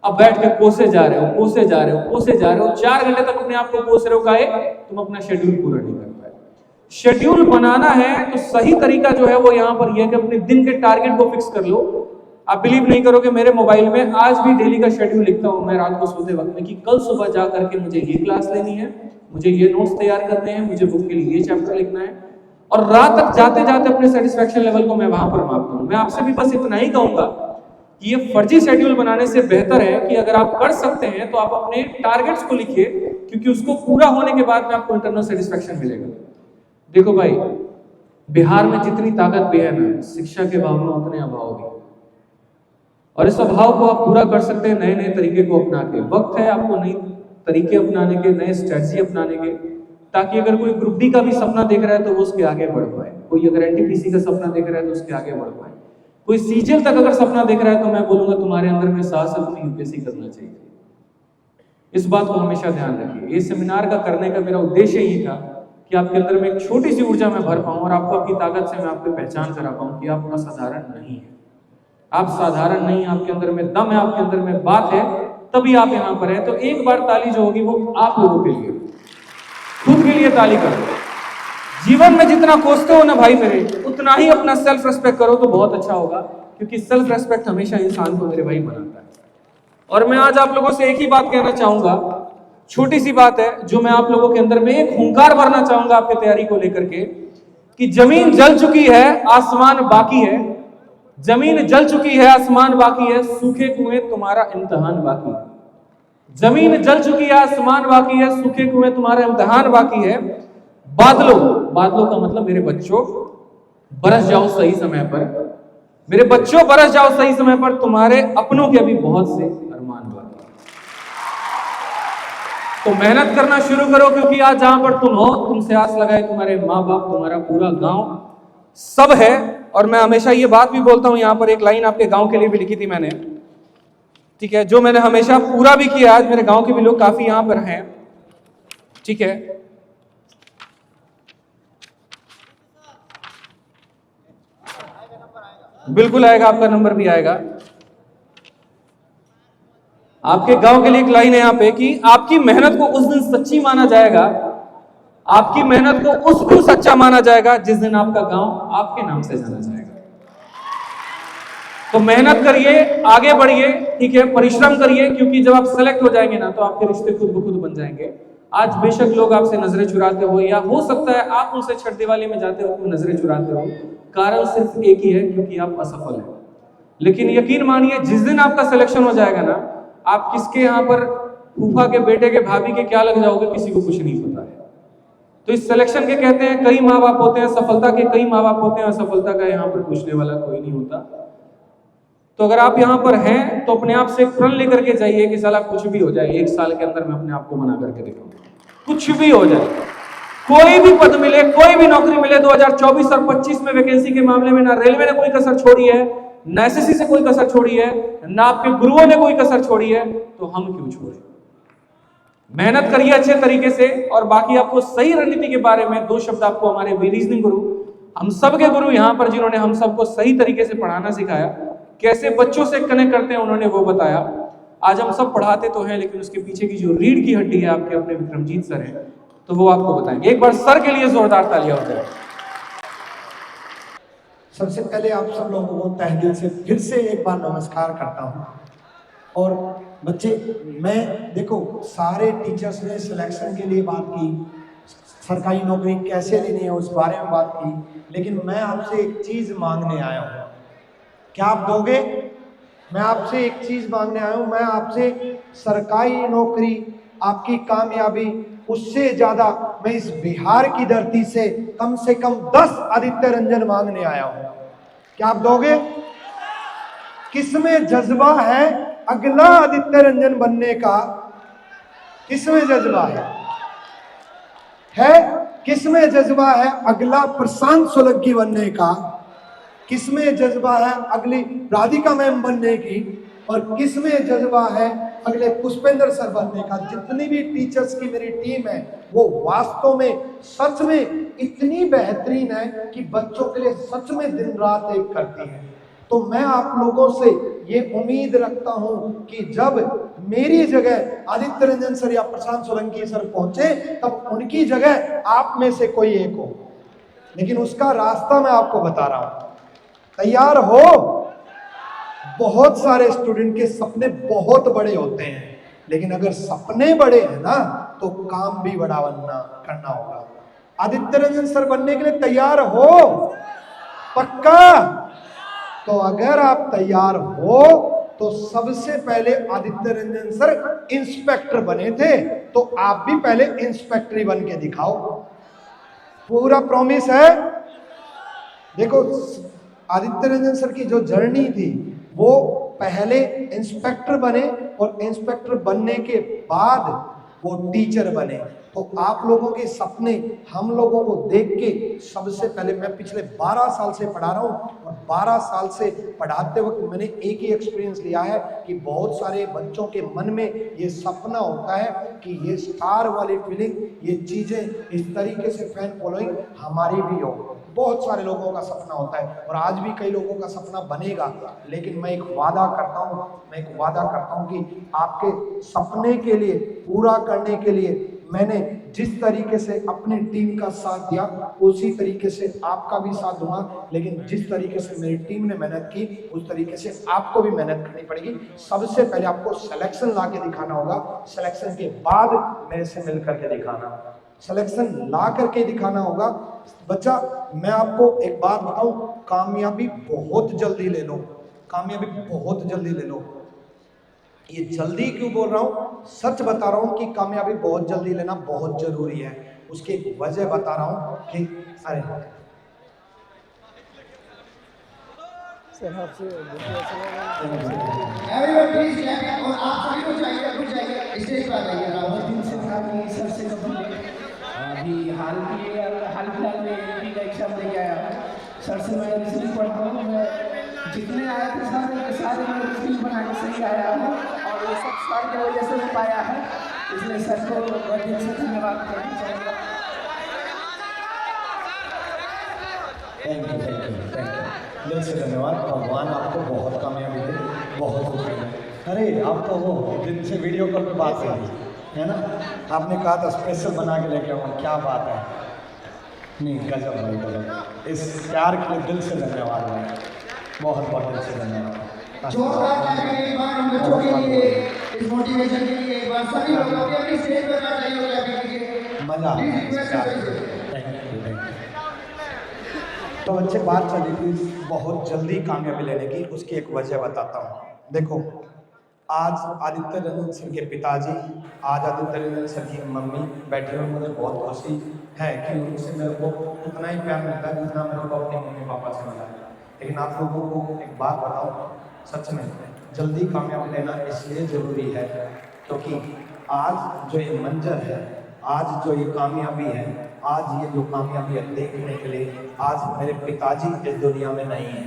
अब बैठ के कोसे जा रहे हो 4 घंटे तक अपने आप को कोस रहे हो, काहे? तुम अपना शेड्यूल पूरा नहीं कर पाए। शेड्यूल बनाना है तो सही तरीका जो है वो यहाँ पर यह है कि अपने दिन के टारगेट को फिक्स कर लो। आप बिलीव नहीं करोगे, मेरे मोबाइल में आज भी डेली का शेड्यूल लिखता हूँ मैं रात को सोते वक्त में, कि कल सुबह जा करके मुझे ये क्लास लेनी है, मुझे ये नोट्स तैयार करने हैं, मुझे बुक के लिए ये चैप्टर लिखना है। और रात तक जाते जाते अपने सेटिस्फेक्शन लेवल को मैं वहां पर मापता हूँ। मैं आपसे भी बस इतना ही कहूंगा कि ये फर्जी शेड्यूल बनाने से बेहतर है कि अगर आप कर सकते हैं तो आप अपने टारगेट्स को लिखिए, क्योंकि उसको पूरा होने के बाद में आपको इंटरनल सेटिस्फेक्शन मिलेगा। देखो भाई, बिहार में जितनी ताकत भी है ना, शिक्षा के भाव में उतने अभाव भी, और इस अभाव को आप पूरा कर सकते हैं नए नए तरीके को अपना के। वक्त है आपको नए तरीके अपनाने के, नए स्ट्रेटजी अपनाने के, ताकि अगर कोई ग्रुप डी का भी सपना देख रहा है तो वो उसके आगे बढ़ पाए, कोई अगर एनटीपीसी का सपना देख रहा है तो उसके आगे बढ़ पाए, कोई सीजीएल तक अगर सपना देख रहा है तो मैं बोलूंगा तुम्हारे अंदर में साहस है, तुम्हें यूपीएससी करना चाहिए। इस बात को हमेशा ध्यान रखिए। ये सेमिनार का करने का मेरा उद्देश्य ही था कि आपके अंदर में एक छोटी सी ऊर्जा मैं भर पाऊं और आपको अपनी ताकत से मैं आपको पहचान करा पाऊं कि आप असाधारण नहीं है, आप साधारण नहीं, आपके अंदर में दम है, आपके अंदर में बात है, तभी आप यहाँ पर हैं। तो एक बार ताली जो होगी वो आप लोगों के लिए, खुद के लिए ताली करो। जीवन में जितना कोसते हो ना भाई मेरे, उतना ही अपना सेल्फ रेस्पेक्ट करो तो बहुत अच्छा होगा, क्योंकि सेल्फ रेस्पेक्ट हमेशा इंसान को मेरे भाई बनाता है। और मैं आज आप लोगों से एक ही बात कहना चाहूंगा, छोटी सी बात है जो मैं आप लोगों के अंदर में एक हुंकार भरना चाहूंगा आपकी तैयारी को लेकर के, कि जमीन जल चुकी है, आसमान बाकी है। जमीन जल चुकी है, आसमान बाकी है, सूखे कुएं तुम्हारा इम्तिहान बाकी है। जमीन जल चुकी है, आसमान बाकी है, सूखे कुएं तुम्हारा इम्तिहान बाकी है। बादलों का मतलब मेरे बच्चों, बरस जाओ सही समय पर, मेरे बच्चों बरस जाओ सही समय पर, तुम्हारे अपनों के भी बहुत से अरमान बाकी। तो मेहनत करना शुरू करो, क्योंकि आज जहां पर तुम हो, तुमसे आस लगाए तुम्हारे माँ बाप, तुम्हारा पूरा गांव सब है। और मैं हमेशा ये बात भी बोलता हूं, यहाँ पर एक लाइन आपके गांव के लिए भी लिखी थी मैंने, ठीक है, जो मैंने हमेशा पूरा भी किया। आज मेरे गांव के भी लोग काफी यहाँ पर हैं, ठीक है। बिल्कुल आएगा, आपका नंबर भी आएगा। आपके गांव के लिए एक लाइन है यहाँ पे कि आपकी मेहनत को उस दिन सच्ची माना जाएगा, आपकी मेहनत को उस दिन सच्चा माना जाएगा जिस दिन आपका गांव आपके नाम से जाना जाएगा। तो मेहनत करिए, आगे बढ़िए, ठीक है, परिश्रम करिए, क्योंकि जब आप सेलेक्ट हो जाएंगे ना तो आपके रिश्ते खुद ब खुद बन जाएंगे। आज बेशक लोग आपसे नजरें चुराते हो, या हो सकता है आप उनसे छठ दिवाली में जाते हो तो नजरें चुराते हो, कारण सिर्फ एक ही है, क्योंकि आप असफल हैं। लेकिन यकीन मानिए, जिस दिन आपका सिलेक्शन हो जाएगा ना, आप किसके यहाँ पर फूफा के बेटे के भाभी के क्या लग जाओगे, किसी को कुछ नहीं पता है। तो इस सिलेक्शन के कहते हैं कई माँ बाप होते हैं, सफलता के कई माँ बाप होते हैं, असफलता का यहाँ पर पूछने वाला कोई नहीं होता। तो अगर आप यहाँ पर हैं तो अपने आप से एक प्रण लेकर के जाइए कि साला कुछ भी हो जाए, 1 साल के अंदर मैं अपने आप को बना करके दिखाऊंगा, कुछ भी हो जाए, कोई भी पद मिले, कोई भी नौकरी मिले। 2024 और 25 में वैकेंसी के मामले में ना रेलवे ने कोई कसर छोड़ी है, ना एसएससी से कोई कसर छोड़ी है, ना आपके गुरुओं ने कोई कसर छोड़ी है, तो हम क्यों छोड़े। मेहनत करिए अच्छे तरीके से। और बाकी आपको सही रणनीति के बारे में 2 शब्द आपको हमारे रीजनिंग गुरु, हम सब के गुरु यहाँ पर जिन्होंने हम सबको सही तरीके से पढ़ाना सिखाया, कैसे बच्चों से कनेक्ट करते हैं, उन्होंने वो बताया। आज हम सब पढ़ाते तो हैं, लेकिन उसके पीछे की जो रीढ़ की हड्डी है आपके अपने विक्रमजीत सर हैं, तो वो आपको बताएंगे। एक बार सर के लिए जोरदार तालियां हो जाए। सबसे पहले आप सब लोगों को तहे दिल से फिर से एक बार नमस्कार करता हूँ। और बच्चे, मैं देखो सारे टीचर्स ने सिलेक्शन के लिए बात की, सरकारी नौकरी कैसे लेनी है उस बारे में बात की, लेकिन मैं आपसे एक चीज़ मांगने आया हूँ। क्या आप दोगे? मैं आपसे एक चीज़ मांगने आया हूँ। मैं आपसे सरकारी नौकरी, आपकी कामयाबी, उससे ज़्यादा मैं इस बिहार की धरती से कम 10 आदित्य रंजन मांगने आया हूँ। क्या आप दोगे? किसमें जज्बा है अगला आदित्य रंजन बनने का? किसमें जज्बा है? किसमें जज्बा है अगला प्रशांत सोलंकी बनने का? किसमें जज्बा है अगली राधिका मैम बनने की? और किसमें जज्बा है अगले पुष्पेंद्र सर बनने का? जितनी भी टीचर्स की मेरी टीम है वो वास्तव में सच में इतनी बेहतरीन है कि बच्चों के लिए सच में दिन रात एक करती है। तो मैं आप लोगों से ये उम्मीद रखता हूं कि जब मेरी जगह आदित्य रंजन सर या प्रशांत सोलंकी सर पहुंचे तब उनकी जगह आप में से कोई एक हो। लेकिन उसका रास्ता मैं आपको बता रहा हूं। तैयार हो? बहुत सारे स्टूडेंट के सपने बहुत बड़े होते हैं, लेकिन अगर सपने बड़े हैं ना तो काम भी बड़ा करना होगा। आदित्य रंजन सर बनने के लिए तैयार हो? पक्का? तो अगर आप तैयार हो तो सबसे पहले आदित्य रंजन सर इंस्पेक्टर बने थे, तो आप भी पहले इंस्पेक्टर बन के दिखाओ। पूरा प्रॉमिस है। देखो आदित्य रंजन सर की जो जर्नी थी वो पहले इंस्पेक्टर बने और इंस्पेक्टर बनने के बाद वो टीचर बने। तो आप लोगों के सपने हम लोगों को देख के सबसे पहले, मैं पिछले 12 साल से पढ़ा रहा हूँ और 12 साल से पढ़ाते वक्त मैंने एक ही एक्सपीरियंस लिया है कि बहुत सारे बच्चों के मन में ये सपना होता है कि ये स्टार वाली फीलिंग, ये चीज़ें इस तरीके से फैन फॉलोइंग हमारी भी हो। बहुत सारे लोगों का सपना होता है और आज भी कई लोगों का सपना बनेगा। लेकिन मैं एक वादा करता हूँ कि आपके सपने के लिए पूरा करने के लिए मैंने जिस तरीके से अपनी टीम का साथ दिया उसी तरीके से आपका भी साथ दूंगा। लेकिन जिस तरीके से मेरी टीम ने मेहनत की उस तरीके से आपको भी मेहनत करनी पड़ेगी। सबसे पहले आपको सिलेक्शन ला के दिखाना होगा, सिलेक्शन के बाद मेरे से मिल करके दिखाना, सिलेक्शन ला करके दिखाना होगा। बच्चा, मैं आपको एक बात बताऊं, कामयाबी बहुत जल्दी ले लो, कामयाबी बहुत जल्दी ले लो। ये जल्दी क्यों बोल रहा हूँ? सच बता रहा हूँ कि कामयाबी बहुत जल्दी लेना बहुत जरूरी है। उसकी एक वजह बता रहा हूँ कि अरे अभी हाल फिलहाल में एमपी का एग्जाम लेके आया हूँ। सर से मैं रिजल्ट पढ़ा हूँ। मैं जितने आए थे सारे मैं रिजल्ट बना के सही आया हूँ और ये सब सर की वजह से हो पाया है। इसलिए सर को बहुत दिल से धन्यवाद करना चाहूँगा। थैंक यू दिल से धन्यवाद। भगवान आपको बहुत कामयाबी दे, बहुत खुशी है। अरे आप तो वो दिन से वीडियो कॉल पे बात करी है ना, आपने कहा था स्पेशल बना के लेके आऊँ, क्या बात है। नहीं गजब भाई गजब, इस प्यार के लिए दिल से धन्यवाद भाई, बहुत बहुत दिल से धन्यवाद। मजा तो बच्चे बात चली थी बहुत जल्दी कामयाबी लेने की, उसकी एक वजह बताता हूँ। देखो आज आदित्य रंजन सर के पिताजी, आज आदित्य रंजन सर की मम्मी बैठे हुए, मुझे बहुत खुशी है कि उनसे मेरे को उतना ही प्यार मिलता है जितना मेरे को अपने मम्मी पापा से मिला है। लेकिन आप लोगों को एक बात बताऊं, सच में जल्दी कामयाबी लेना इसलिए ज़रूरी है क्योंकि आज जो ये मंजर है, आज जो ये कामयाबी है, आज ये जो कामयाबी देखने के लिए आज मेरे पिताजी इस दुनिया में नहीं है,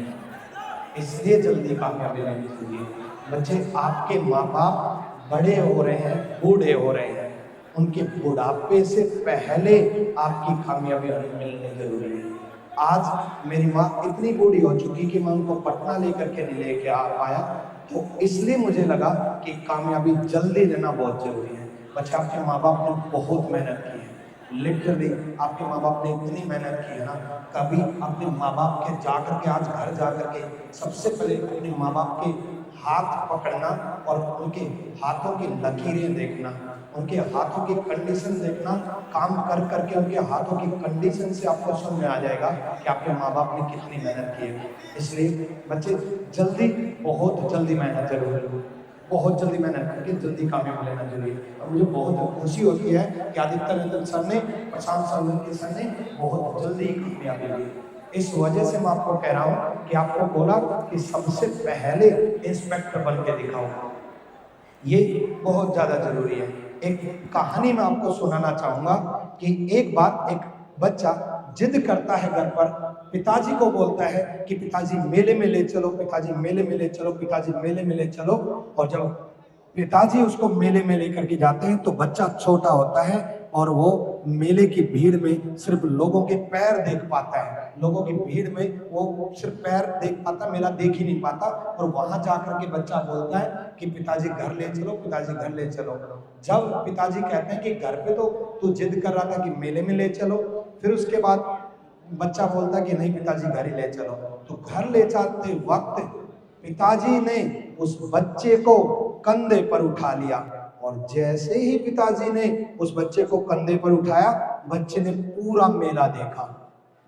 इसलिए जल्दी कामयाबी लेनी चाहिए। बच्चे, आपके माँ बाप बड़े हो रहे हैं, बूढ़े हो रहे हैं, उनके बुढ़ापे से पहले आपकी कामयाबी मिलनी जरूरी है। आज मेरी माँ इतनी बूढ़ी हो चुकी कि मैं उनको पटना लेकर के नहीं लेके आ पाया, तो इसलिए मुझे लगा कि कामयाबी जल्दी लेना बहुत जरूरी है। बच्चे, आपके माँ बाप ने बहुत मेहनत की है, लिटरली आपके माँ बाप ने इतनी मेहनत की है ना, कभी अपने माँ बाप के जाकर के आज घर जाकर के सबसे पहले अपने माँ बाप के हाथ पकड़ना और उनके हाथों की लकीरें देखना, उनके हाथों की कंडीशन देखना, काम कर करके उनके हाथों की कंडीशन से आपको समझ में आ जाएगा कि आपके माँ बाप ने कितनी मेहनत की है। इसलिए बच्चे जल्दी, बहुत जल्दी मेहनत जरूर, बहुत जल्दी मेहनत करके जल्दी कामयाब लेना जरूरी है। और मुझे बहुत खुशी होती है कि आदित्य रंजन सर ने, प्रशांत सर ने बहुत जल्दी कामयाबी ली। इस वजह से मैं आपको कह रहा हूँ कि आपको बोला कि सबसे पहले इंस्पेक्टर बन के दिखाओ, ये बहुत ज्यादा जरूरी है। एक कहानी मैं आपको सुनाना चाहूंगा कि एक बार एक बच्चा जिद करता है घर पर, पिताजी को बोलता है कि पिताजी मेले में ले चलो, पिताजी मेले में ले चलो, पिताजी मेले में ले चलो। और जब पिताजी उसको मेले में लेकर के जाते हैं तो बच्चा छोटा होता है और वो मेले की भीड़ में सिर्फ लोगों के पैर देख पाता है, लोगों की भीड़ में वो सिर्फ पैर देख पाता, मेला देख ही नहीं पाता। और वहां जाकर के बच्चा बोलता है कि पिताजी घर ले चलो, पिताजी घर ले चलो। जब पिताजी कहते हैं कि घर पे तो तू जिद कर रहा था कि मेले में ले चलो, फिर उसके बाद बच्चा बोलता है कि नहीं पिताजी घर ही ले चलो। तो घर ले जाते वक्त पिताजी ने उस बच्चे को कंधे पर उठा लिया और जैसे ही पिताजी ने उस बच्चे को कंधे पर उठाया, बच्चे ने पूरा मेला देखा,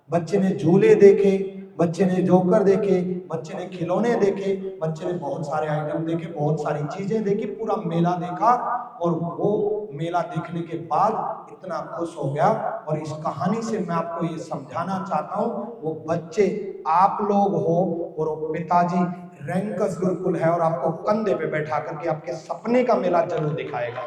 बच्चे ने झूले देखे, बच्चे ने जोकर देखे, बच्चे ने खिलौने देखे, बच्चे ने बहुत सारे आइटम देखे, बहुत सारी चीजें देखी, पूरा मेला देखा। और वो मेला देखने के बाद इतना खुश हो गया। और इस कहानी से मैं आपको ये समझाना चाहता हूँ, वो बच्चे आप लोग हो और वो पिताजी रैंकस गुरुकुल है और आपको कंधे पे बैठा करके आपके सपने का मेला जरूर दिखाएगा,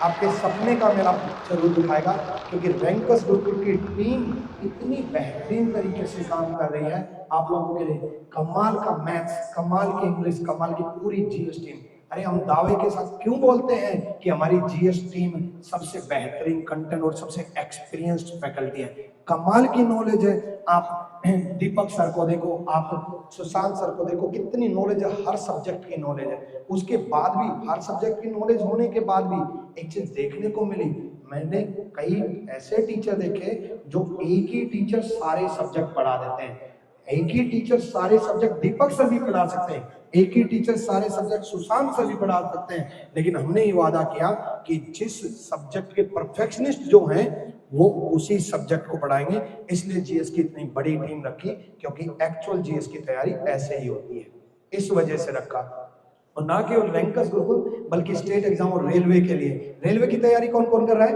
आपके सपने का मेला जरूर दिखाएगा। क्योंकि रैंकस गुरुकुल की टीम इतनी बेहतरीन तरीके से काम कर रही है आप लोगों के लिए। कमाल का मैथ्स, कमाल की इंग्लिश, कमाल की पूरी जीएस टीम। अरे हम दावे के साथ क्यों बोलते हैं कि हमारी जीएस टीम सबसे बेहतरीन कंटेंट और सबसे एक्सपीरियंस्ड फैकल्टी है, कमाल की नॉलेज है। आप दीपक सर को देखो, आप सुशांत सर को देखो, कितनी नॉलेज है, हर सब्जेक्ट की नॉलेज है। उसके बाद भी, हर सब्जेक्ट की नॉलेज होने के बाद भी एक चीज देखने को मिली, मैंने कई ऐसे टीचर देखे जो एक ही टीचर सारे सब्जेक्ट पढ़ा देते हैं, एक ही टीचर सारे सब्जेक्ट दीपक सर भी पढ़ा सकते हैं, एक ही टीचर सारे सब्जेक्ट सुशांत सर भी पढ़ा सकते हैं। लेकिन हमने ये वादा किया कि जिस सब्जेक्ट के परफेक्शनिस्ट जो हैं वो उसी सब्जेक्ट को पढ़ाएंगे। इसलिए जीएस की इतनी बड़ी टीम रखी, क्योंकि एक्चुअल जीएस की तैयारी ऐसे ही होती है, इस वजह से रखा। और ना केवल रैंकस गुरुकुल बल्कि स्टेट एग्जाम और रेलवे के लिए, रेलवे की तैयारी कौन कौन कर रहा है?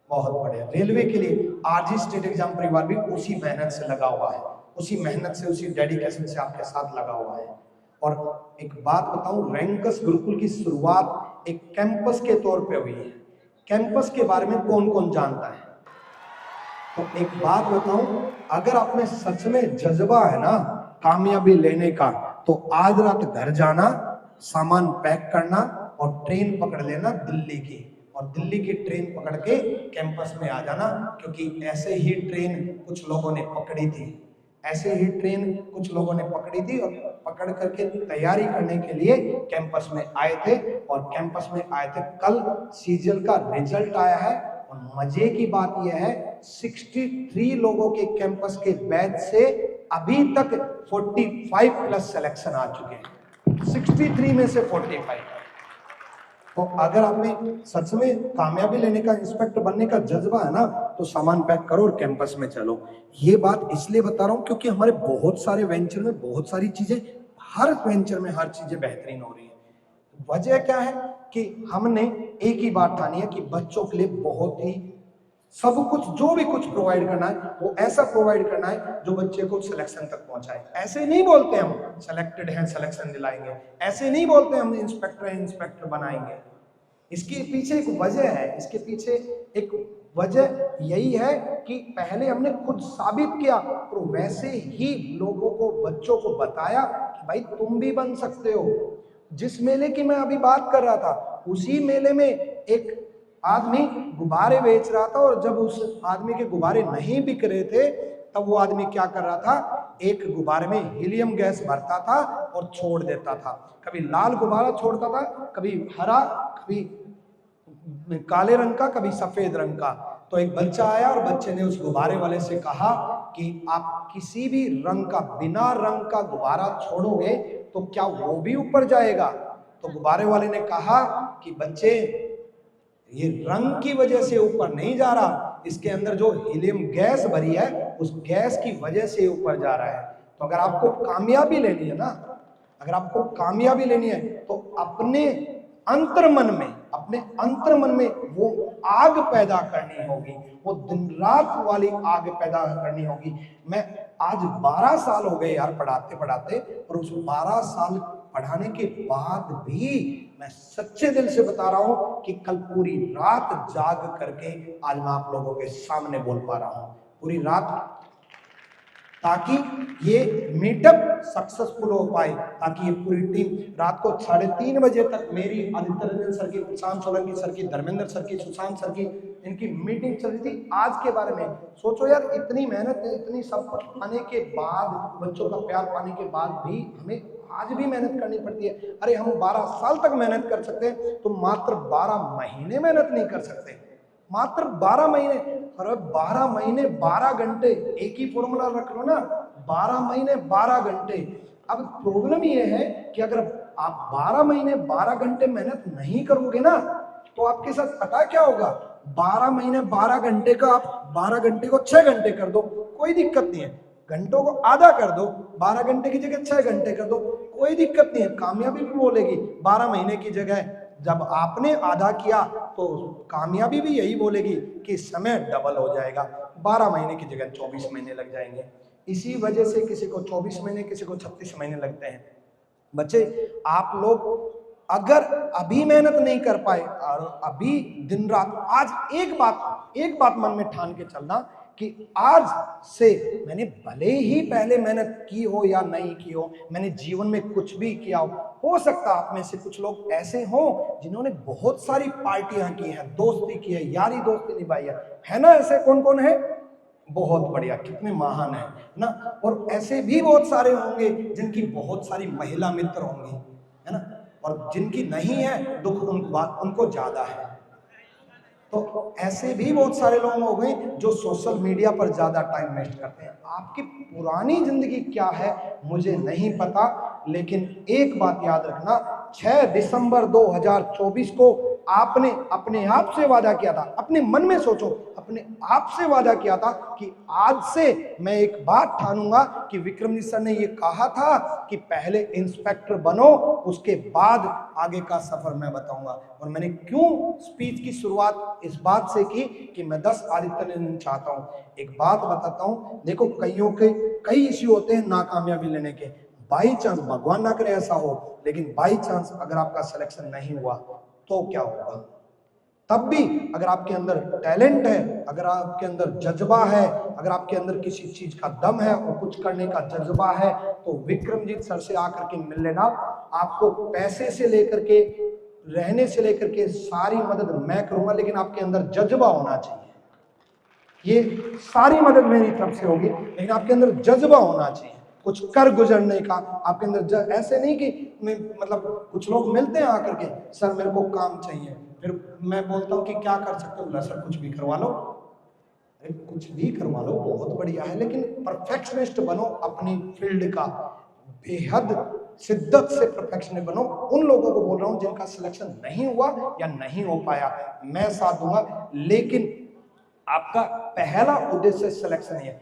बहुत बढ़िया। रेलवे के लिए आरजी स्टेट एग्जाम परिवार भी उसी मेहनत से लगा हुआ है, उसी मेहनत से, उसी डेडिकेशन से आपके साथ लगा हुआ है। और एक बात बताऊं, रैंकस गुरुकुल की शुरुआत एक कैंपस के तौर पे हुई है। कैंपस के बारे में कौन कौन जानता है? तो एक बात बताऊं, अगर आप में सच में जज्बा है ना कामयाबी लेने का, तो आज रात घर जाना, सामान पैक करना और ट्रेन पकड़ लेना दिल्ली की, और दिल्ली की ट्रेन पकड़ के कैंपस में आ जाना। क्योंकि ऐसे ही ट्रेन कुछ लोगों ने पकड़ी थी, ऐसे ही ट्रेन कुछ लोगों ने पकड़ी थी और पकड़ करके तैयारी करने के लिए कैंपस में आए थे। और कैंपस में आए थे, कल सीजीएल का रिजल्ट आया है। और मजे की बात यह है, 63 लोगों के कैंपस के बैच से अभी तक 45 प्लस सिलेक्शन आ चुके हैं, 63 में से 45। तो अगर आप में सच में कामयाबी लेने का, इंस्पेक्टर बनने का जज्बा है ना, तो सामान पैक करो और कैंपस में चलो। ये बात इसलिए बता रहा हूँ क्योंकि हमारे बहुत सारे वेंचर में बहुत सारी चीजें, हर वेंचर में हर चीजें बेहतरीन हो रही है। वजह क्या है कि हमने एक ही बात ठानी है कि बच्चों के लिए बहुत ही सब कुछ, जो भी कुछ प्रोवाइड करना है वो ऐसा प्रोवाइड करना है जो बच्चे को सिलेक्शन तक पहुंचाए। ऐसे नहीं बोलते हम सिलेक्टेड हैं सिलेक्शन दिलाएंगे, ऐसे नहीं बोलते हम इंस्पेक्टर हैं इंस्पेक्टर बनाएंगे। इसके पीछे एक वजह है, इसके पीछे एक वजह यही है कि पहले हमने खुद साबित किया और वैसे ही लोगों को, बच्चों को बताया कि भाई तुम भी बन सकते हो। जिस मेले की मैं अभी बात कर रहा था, उसी मेले में एक आदमी गुब्बारे बेच रहा था, और जब उस आदमी के गुब्बारे नहीं बिक रहे थे तब वो आदमी क्या कर रहा था, एक गुब्बारे में हीलियम गैस भरता था और छोड़ देता था। कभी लाल गुब्बारा छोड़ता था, कभी हरा, कभी काले रंग का, कभी सफेद रंग का। तो एक बच्चा आया और बच्चे ने उस गुब्बारे वाले से कहा कि आप किसी भी रंग का, बिना रंग का गुब्बारा छोड़ोगे तो क्या वो भी ऊपर जाएगा? तो गुब्बारे वाले ने कहा कि बच्चे, ये रंग की वजह से ऊपर नहीं जा रहा, इसके अंदर जो हीलियम गैस भरी है उस गैस की वजह से ऊपर जा रहा है। तो अगर आपको कामयाबी लेनी है ना, अगर आपको कामयाबी लेनी है तो अपने अंतर्मन में वो आग पैदा करनी होगी, वो दिन रात वाली आग पैदा करनी होगी। मैं आज 12 साल हो गए यार पढ़ाते पढ़ाते, और उस 12 साल पढ़ाने के बाद भी मैं सच्चे दिल से बता रहा हूं कि कल पूरी रात जाग करके आज मैं आप लोगों के सामने बोल पा रहा हूं, पूरी रात, ताकि ये मीटअप सक्सेसफुल हो पाए, ताकि ये पूरी टीम रात को 3:30 बजे तक मेरी, आदित्य रंजन सर की, प्रशांत सोलंकी सर की, धर्मेंद्र सर की, सुशांत सर की, इनकी मीटिंग चल रही थी आज के बारे में। सोचो यार, इतनी मेहनत, इतनी सब पाने के बाद, बच्चों का प्यार पाने के बाद भी हमें आज भी मेहनत करनी पड़ती है। अरे हम 12 साल तक मेहनत कर सकते हैं, तो मात्र 12 महीने मेहनत नहीं कर सकते? मात्र 12 महीने, अरे 12 महीने 12 घंटे, एक ही फॉर्मूला रख लो ना, 12 महीने 12 घंटे। अब प्रॉब्लम ये है कि अगर आप 12 महीने 12 घंटे मेहनत नहीं करोगे ना, तो आपके साथ पता क्या होगा? 12 महीने 12 घंटे का आप 12 घंटे को 6 घंटे कर दो, कोई दिक्कत नहीं है। घंटों को आधा कर दो, 12 घंटे की जगह 6 घंटे कर दो, कोई दिक्कत नहीं है। कामयाबी भी बोलेगी 12 महीने की जगह जब आपने आधा किया, तो कामयाबी भी यही बोलेगी कि समय डबल हो जाएगा, 12 महीने की जगह 24 महीने लग जाएंगे। इसी वजह से किसी को 24 महीने, किसी को 36 महीने लगते हैं। बच्चे, आप लोग अगर अभी मेहनत नहीं कर पाए और अभी दिन रात, आज एक बात मन में ठान के चलना कि आज से, मैंने भले ही पहले मेहनत की हो या नहीं की हो, मैंने जीवन में कुछ भी किया हो सकता आप में से कुछ लोग ऐसे हों जिन्होंने बहुत सारी पार्टियां की हैं, दोस्ती की है, यारी दोस्ती निभाई है ना? ऐसे कौन कौन है? बहुत बढ़िया, कितने महान है ना। और ऐसे भी बहुत सारे होंगे जिनकी बहुत सारी महिला मित्र होंगी, है ना, और जिनकी नहीं है, दुख उनको ज्यादा है। तो ऐसे भी बहुत सारे लोग हो गए जो सोशल मीडिया पर ज्यादा टाइम वेस्ट करते हैं। आपकी पुरानी जिंदगी क्या है मुझे नहीं पता, लेकिन एक बात याद रखना, 6 दिसंबर 2024 को आपने अपने आप से वादा किया था, अपने मन में सोचो, अपने आप से वादा किया था कि आज से मैं एक बात ठानूंगा कि विक्रमजीत सर ने ये कहा था कि पहले इंस्पेक्टर बनो, उसके बाद आगे का सफर मैं बताऊंगा। और मैंने क्यों स्पीच की शुरुआत इस बात से की कि मैं 10 आदित्य रंजन चाहता हूं। एक बात बताता हूं, देखो कईयों के कई इश्यू होते हैं नाकामयाबी लेने के, बाई चांस, भगवान ना करे ऐसा हो, लेकिन बाई चांस अगर आपका सिलेक्शन नहीं हुआ तो क्या होगा? तब भी अगर आपके अंदर टैलेंट है, अगर आपके अंदर जज्बा है, अगर आपके अंदर किसी चीज का दम है और कुछ करने का जज्बा है, तो विक्रमजीत सर से आकर के मिल लेना। आपको पैसे से लेकर के, रहने से लेकर के सारी मदद मैं करूंगा, लेकिन आपके अंदर जज्बा होना चाहिए। ये सारी मदद मेरी तरफ से होगी, लेकिन आपके अंदर जज्बा होना चाहिए कुछ कर गुजरने का। आपके अंदर ऐसे नहीं कि मतलब कुछ लोग मिलते हैं आकर के, सर मेरे को काम चाहिए, फिर मैं बोलता हूँ कि क्या कर सकते हो? सर कुछ भी करवा लो। अरे कुछ भी करवा लो, बहुत बढ़िया है, लेकिन परफेक्शनिस्ट बनो अपनी फील्ड का, बेहद शिद्दत से परफेक्शनिस्ट बनो। उन लोगों को बोल रहा हूँ जिनका सिलेक्शन नहीं हुआ या नहीं हो पाया, मैं साथ दूंगा, लेकिन आपका पहला उद्देश्य सिलेक्शन है।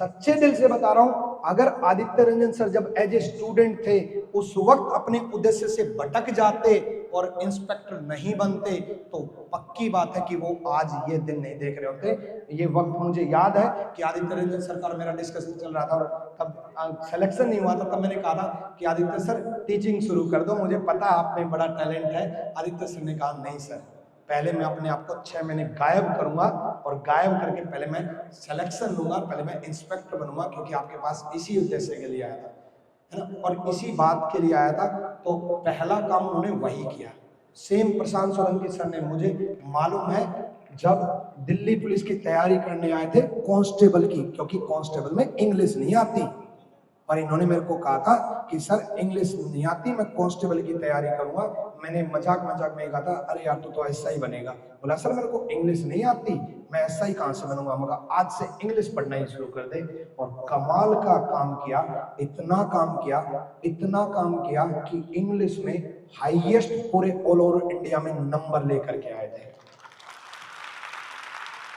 सच्चे दिल से बता रहा हूं, अगर आदित्य रंजन सर जब एज ए स्टूडेंट थे उस वक्त अपने उद्देश्य से भटक जाते और इंस्पेक्टर नहीं बनते, तो पक्की बात है कि वो आज ये दिन नहीं देख रहे होते। ये वक्त मुझे याद है कि आदित्य रंजन सर का मेरा डिस्कशन चल रहा था और तब सिलेक्शन नहीं हुआ था, तब मैंने कहा था कि आदित्य सर टीचिंग शुरू कर दो, मुझे पता है आप में बड़ा टैलेंट है। आदित्य सर ने कहा नहीं सर, पहले मैं अपने आप को 6 महीने गायब करूंगा और गायब करके पहले मैं सिलेक्शन लूंगा, पहले मैं इंस्पेक्टर बनूंगा, क्योंकि आपके पास इसी उद्देश्य के लिए आया था, है ना, और इसी बात के लिए आया था। तो पहला काम उन्होंने वही किया। सेम प्रशांत सोलंकी सर ने, मुझे मालूम है, जब दिल्ली पुलिस की तैयारी करने आए थे कांस्टेबल की, क्योंकि कांस्टेबल में इंग्लिश नहीं आती, और इन्होंने मेरे को कहा था कि सर इंग्लिश नहीं आती, मैं कांस्टेबल की तैयारी करूंगा। मैंने मजाक मजाक में कहा था, अरे यार तू तो ऐसा ही बनेगा। बोला सर मेरे को इंग्लिश नहीं आती, मैं ऐसा ही कहां से बनूंगा। मगर आज से इंग्लिश पढ़ना ही शुरू कर दे। और कमाल का काम किया, इतना काम किया कि इंग्लिश में हाईएस्ट पूरे ऑल ओवर इंडिया में नंबर लेकर के आए थे।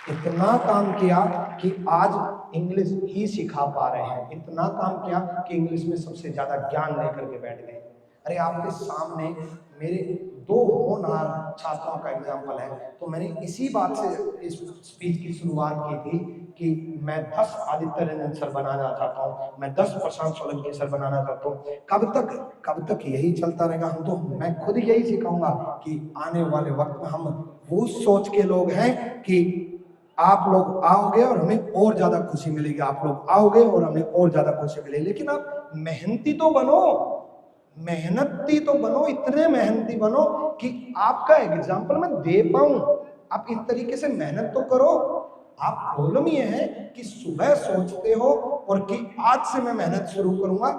इतना काम किया कि आज इंग्लिश ही सिखा पा रहे हैं। इतना काम किया कि इंग्लिश में सबसे ज्यादा ज्ञान लेकर के बैठ गए। अरे आपके सामने मेरे 2 होनहार छात्रों का एग्जाम्पल है। तो मैंने इसी बात से इस स्पीच की शुरुआत की थी कि मैं 10 आदित्य रंजन सर बनाना चाहता हूँ, मैं 10 प्रशांत सोलंकी सर बनाना चाहता हूँ। कब तक यही चलता रहेगा? हम तो, मैं खुद यही सिखाऊंगा कि आने वाले वक्त में हम वो सोच के लोग हैं कि आप लोग आओगे और हमें और ज्यादा खुशी मिलेगी, आप लोग आओगे और हमें और ज्यादा खुशी मिलेगी। लेकिन आप मेहनती तो बनो, इतने मेहनती बनो कि आपका एग्जाम्पल मैं दे पाऊं। आप इस तरीके से मेहनत तो करो। आप प्रॉब्लम ये है कि सुबह सोचते हो और कि आज से मैं मेहनत शुरू करूंगा।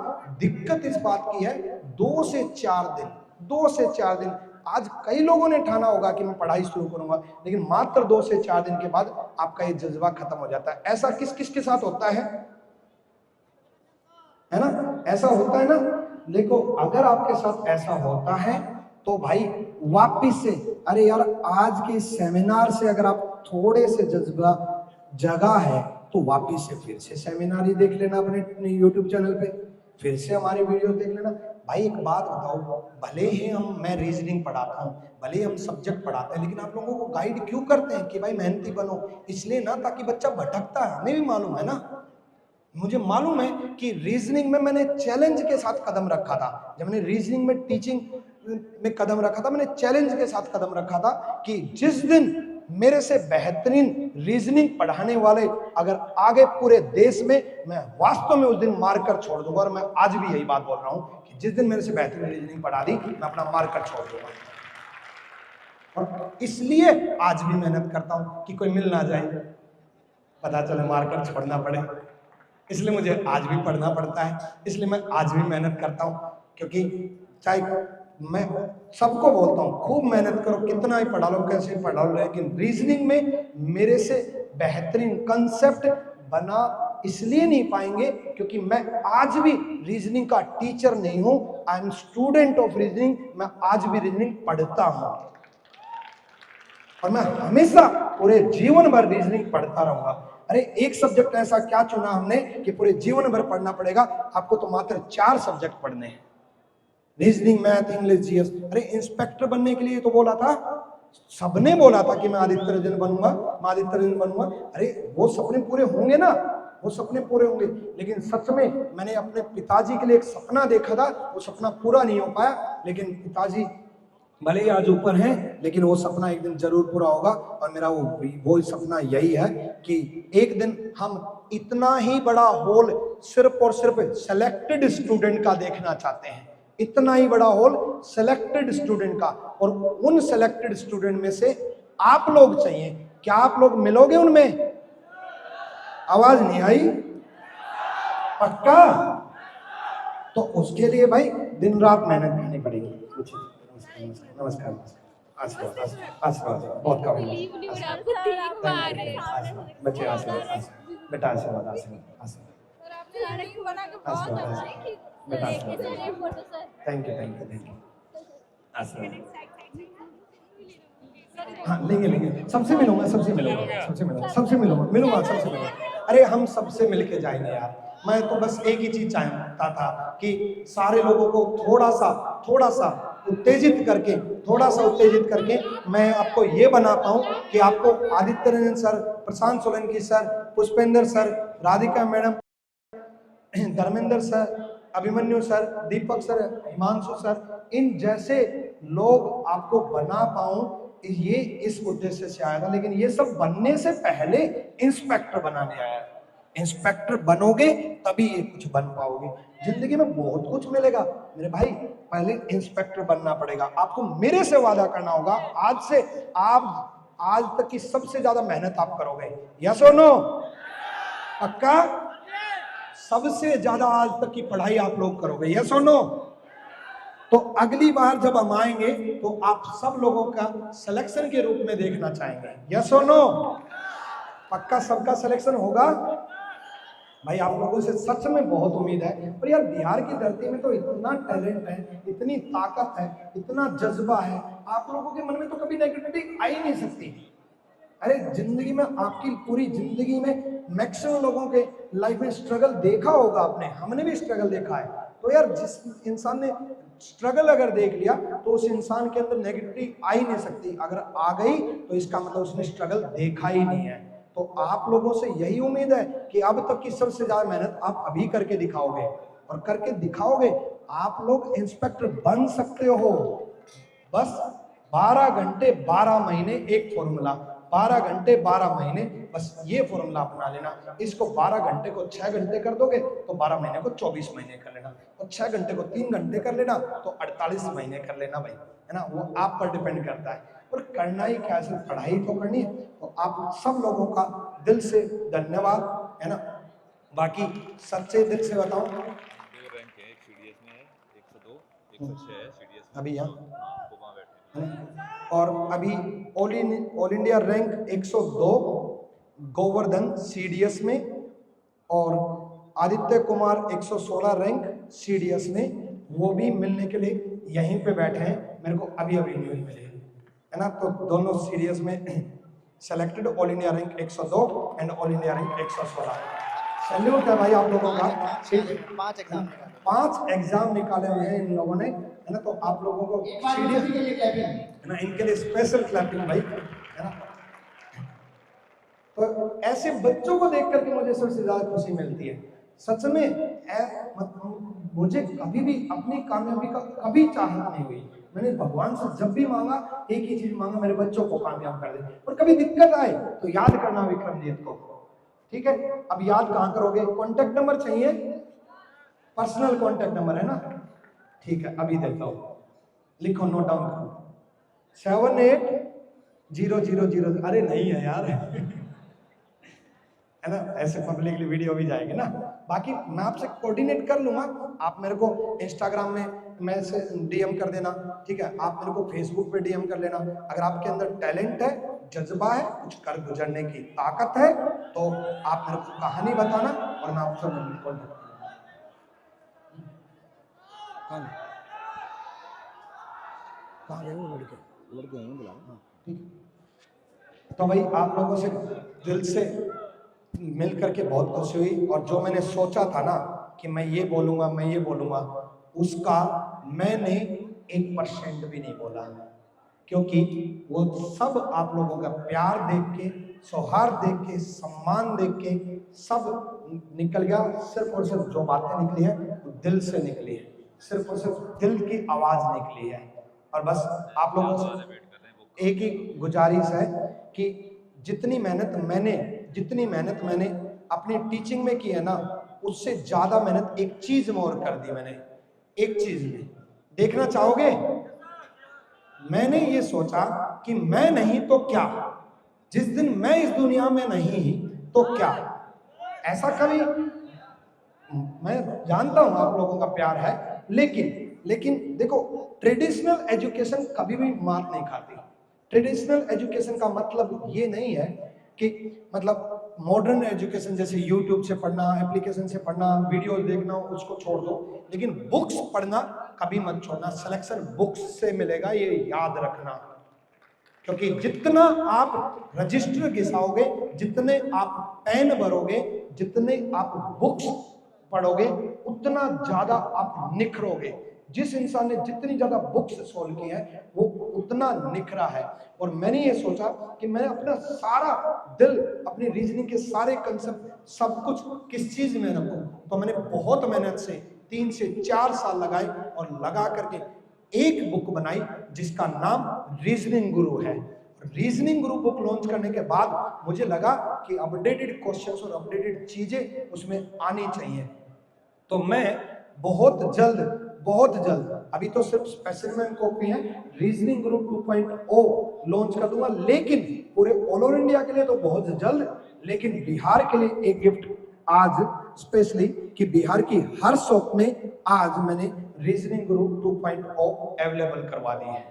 दिक्कत इस बात की है 2 से 4 दिन आज कई लोगों ने ठाना होगा कि मैं पढ़ाई शुरू करूंगा, लेकिन मात्र 2 से 4 दिन के बाद आपका ये जज्बा खत्म हो जाता है। ऐसा किस किस के साथ होता है ना? ऐसा होता है ना। देखो अगर आपके साथ ऐसा होता है तो भाई वापिस से, अरे यार आज के सेमिनार से अगर आप थोड़े से जज्बा जगा है तो वापिस से फिर से सेमिनार ही देख लेना अपने यूट्यूब चैनल पे, फिर से हमारे वीडियो देख लेना। भाई एक बात बताओ, भले ही मैं रीजनिंग पढ़ाता हूँ, भले ही हम सब्जेक्ट पढ़ाते हैं, लेकिन आप लोगों को गाइड क्यों करते हैं कि भाई मेहनती बनो? इसलिए ना ताकि बच्चा भटकता है। हमें भी मालूम है ना, मुझे मालूम है कि रीजनिंग में मैंने चैलेंज के साथ कदम रखा था। जब मैंने रीजनिंग में टीचिंग में कदम रखा था, मैंने चैलेंज के साथ कदम रखा था कि जिस दिन मेरे से बेहतरीन रीजनिंग पढ़ाने वाले अगर आगे पूरे देश में, मैं वास्तव में उस दिन मारकर छोड़ दूंगा। और मैं आज भी यही बात बोल रहा हूं कि जिस दिन मेरे से बेहतरीन रीजनिंग पढ़ा दी, मैं अपना मारकर छोड़ दूंगा। और इसलिए आज भी मेहनत करता हूं कि कोई मिल ना जाए, पता चले मारकर छोड़ना पड़े। इसलिए मुझे आज भी पढ़ना पड़ता है, इसलिए मैं आज भी मेहनत करता हूं। क्योंकि चाहे मैं सबको बोलता हूं खूब मेहनत करो, कितना ही पढ़ा लो, कैसे ही पढ़ा लो, लेकिन रीजनिंग में मेरे से बेहतरीन कंसेप्ट बना इसलिए नहीं पाएंगे क्योंकि मैं आज भी रीजनिंग का टीचर नहीं हूं। I am student of reasoning. मैं आज भी रीजनिंग पढ़ता हूं और मैं हमेशा पूरे जीवन भर रीजनिंग पढ़ता रहूंगा। अरे एक सब्जेक्ट ऐसा क्या चुना हमने कि पूरे जीवन भर पढ़ना पड़ेगा? आपको तो मात्र 4 सब्जेक्ट पढ़ने हैं, रीजनिंग, मैथ, इंग्लिश, जीएस। अरे इंस्पेक्टर बनने के लिए तो बोला था, सबने बोला था कि मैं आदित्य रंजन बनूंगा, अरे वो सपने पूरे होंगे ना, वो सपने पूरे होंगे। लेकिन सच में मैंने अपने पिताजी के लिए एक सपना देखा था, वो सपना पूरा नहीं हो पाया। लेकिन पिताजी भले ही आज ऊपर हैं, लेकिन वो सपना एक दिन जरूर पूरा होगा। और मेरा वो सपना यही है कि एक दिन हम इतना ही बड़ा हॉल सिर्फ और सिर्फ सेलेक्टेड स्टूडेंट का देखना चाहते हैं, इतना ही बड़ा हॉल सेलेक्टेड स्टूडेंट का। और उन सेलेक्टेड स्टूडेंट में से आप लोग चाहिए। क्या आप लोग मिलोगे उनमें? आवाज नहीं आई? पक्का? तो उसके लिए भाई दिन रात मेहनत करनी पड़ेगी। नमस्कार, आशीर्वाद बहुत कम बच्चे, आशीर्वाद बेटा, आशीर्वाद बेटा, थैंक यू। हाँ लेंगे, सबसे मिलूंगा। अरे हम सबसे मिलके जाएंगे यार। मैं तो बस एक ही चीज चाहता था कि सारे लोगों को थोड़ा सा उत्तेजित करके मैं आपको ये बना पाऊँ कि आपको Aditya Ranjan sir, Prashant Solanki sir, Pushpendra sir, Radhika madam, Dharmendra sir, Abhimanyu sir, Deepak sir, Himanshu sir, इन जैसे लोग आपको बना पाऊँ, ये इस उद्देश्य से आया था। लेकिन ये सब बनने से पहले इंस्पेक्टर बनाने आया। इंस्पेक्टर बनोगे तभी ये कुछ बन पाओगे। जिंदगी में बहुत कुछ मिलेगा मेरे भाई, पहले इंस्पेक्टर बनना पड़ेगा। आपको मेरे से वादा करना होगा, आज से आप आज तक की सबसे ज्यादा मेहनत आप करोगे। यस और नो? पक्का? सबसे ज्यादा आज तक की पढ़ाई आप लोग करोगे, यस और नो? तो अगली बार जब हम आएंगे तो आप सब लोगों का सिलेक्शन के रूप में देखना चाहेंगे, यस और नो? पक्का सबका सिलेक्शन होगा? भाई आप लोगों से सच में बहुत उम्मीद है। और यार बिहार की धरती में तो इतना टैलेंट है, इतनी ताकत है, इतना जज्बा है, आप लोगों के मन में तो कभी नेगेटिविटी आ ही नहीं सकती। अरे जिंदगी में, आपकी पूरी जिंदगी में मैक्सिमम लोगों के लाइफ में स्ट्रगल देखा होगा आपने, हमने भी स्ट्रगल देखा है। तो यार जिस इंसान ने स्ट्रगल अगर देख लिया तो उस इंसान के अंदर नेगेटिविटी आ ही नहीं सकती। अगर आ गई तो इसका मतलब उसने स्ट्रगल देखा ही नहीं है। तो आप लोगों से यही उम्मीद है कि अब तक की सबसे ज्यादा मेहनत आप अभी करके दिखाओगे, और करके दिखाओगे आप लोग इंस्पेक्टर बन सकते हो। बस 12 घंटे 12 महीने एक फॉर्मूला, 12 घंटे 12 महीने, बस ये फॉर्मूला अपना लेना। इसको 12 घंटे को 6 घंटे कर दोगे तो 12 महीने को 24 महीने कर लेना, और 6 घंटे को 3 घंटे कर लेना तो 48 महीने कर लेना भाई, है ना? वो आप पर डिपेंड करता है। और करना ही क्या, सिर्फ पढ़ाई तो करनी है। तो आप सब लोगों का दिल से धन्यवाद, है ना? बाकी सच्चे दिल से बताऊं, अभी यहाँ और अभी all India rank 102 Govardhan CDS में, और आदित्य कुमार 116 रैंक CDS में, वो भी मिलने के लिए यहीं पे बैठे हैं, मेरे को अभी न्यूज़ मिली है ना? तो दोनों CDS में selected, all India rank 102 and all India rank 116। Salute है भाई आप लोगों का। 5 एग्जाम निकाले हुए हैं इन लोगों ने, है ना? तो आप लोगों को CDS है ना, इनके लिए स्पेशल क्लैपिंग भाई, है ना? तो ऐसे बच्चों को देख करके मुझे सबसे ज्यादा खुशी मिलती है सच में। मुझे कभी भी अपनी कामयाबी का कभी चाहत नहीं हुई। मैंने भगवान से जब भी मांगा एक ही चीज मांगा, मेरे बच्चों को कामयाब कर दे। और कभी दिक्कत आए तो याद करना विक्रमजीत को, ठीक है? अब याद कहाँ करोगे? कॉन्टेक्ट नंबर चाहिए, पर्सनल कॉन्टेक्ट नंबर है ना? ठीक है, अभी देता हूँ, लिखो, नोट डाउन करो, 780000। अरे नहीं है यार है ना? ऐसे पब्लिकली वीडियो भी जाएगी ना। बाकी मैं आपसे कोऑर्डिनेट कर लूंगा, आप मेरे को इंस्टाग्राम में मैसेज DM कर देना, ठीक है? आप मेरे को फेसबुक पे DM कर लेना। अगर आपके अंदर टैलेंट है, जज्बा है, कुछ कर गुजरने की ताकत है, तो आप मेरे को कहानी बताना और मैं आपसे कॉन्टेक्ट तो भाई आप लोगों से दिल से मिल करके बहुत खुशी हुई। और जो मैंने सोचा था ना कि मैं ये बोलूँगा, उसका मैंने 1% भी नहीं बोला, क्योंकि वो सब आप लोगों का प्यार देख के, सौहार्द देख के, सम्मान देख के सब निकल गया। सिर्फ और सिर्फ जो बातें निकली है वो दिल से निकली है, सिर्फ और सिर्फ दिल की आवाज़ निकली है। और बस आप लोगों से एक ही गुजारिश है कि जितनी मेहनत मैंने अपनी टीचिंग में की है ना, उससे ज़्यादा मेहनत एक चीज़ में और कर दी मैंने, एक चीज़ में। देखना चाहोगे? मैंने ये सोचा कि मैं नहीं तो क्या, जिस दिन मैं इस दुनिया में नहीं तो क्या। ऐसा कभी, मैं जानता हूँ आप लोगों का प्यार है, लेकिन देखो, ट्रेडिशनल एजुकेशन कभी भी मात नहीं खाती। ट्रेडिशनल एजुकेशन का मतलब ये नहीं है कि मतलब मॉडर्न एजुकेशन जैसे यूट्यूब से पढ़ना, एप्लीकेशन से पढ़ना, वीडियो देखना, उसको छोड़ दो, लेकिन बुक्स पढ़ना कभी मत छोड़ना। सिलेक्शन बुक्स से मिलेगा, ये याद रखना। क्योंकि जितना आप रजिस्टर घिसाओगे, जितने आप पेन भरोगे, जितने आप बुक्स पढ़ोगे, उतना ज्यादा आप निखरोगे। जिस इंसान ने जितनी ज्यादा बुक्स सोल्व की है वो उतना निखरा है। और मैंने ये सोचा कि मैं अपना सारा दिल, अपनी रीजनिंग के सारे कंसेप्ट, सब कुछ किस चीज में रखूं। तो मैंने बहुत मेहनत से 3 से 4 साल लगाए और लगा करके एक बुक बनाई जिसका नाम रीजनिंग गुरु है। रीजनिंग गुरु बुक लॉन्च करने के बाद मुझे लगा कि अपडेटेड क्वेश्चंस और अपडेटेड चीजें उसमें आनी चाहिए। तो मैं बहुत जल्द, अभी तो सिर्फ स्पेसिफिक कॉपी है, रीजनिंग गुरु 2.0 लॉन्च कर दूंगा। लेकिन पूरे ऑल ओवर इंडिया के लिए तो बहुत जल्द, लेकिन बिहार के लिए एक गिफ्ट आज स्पेशली कि बिहार की हर शॉप में आज मैंने रीजनिंग गुरु 2.0 अवेलेबल करवा दी है।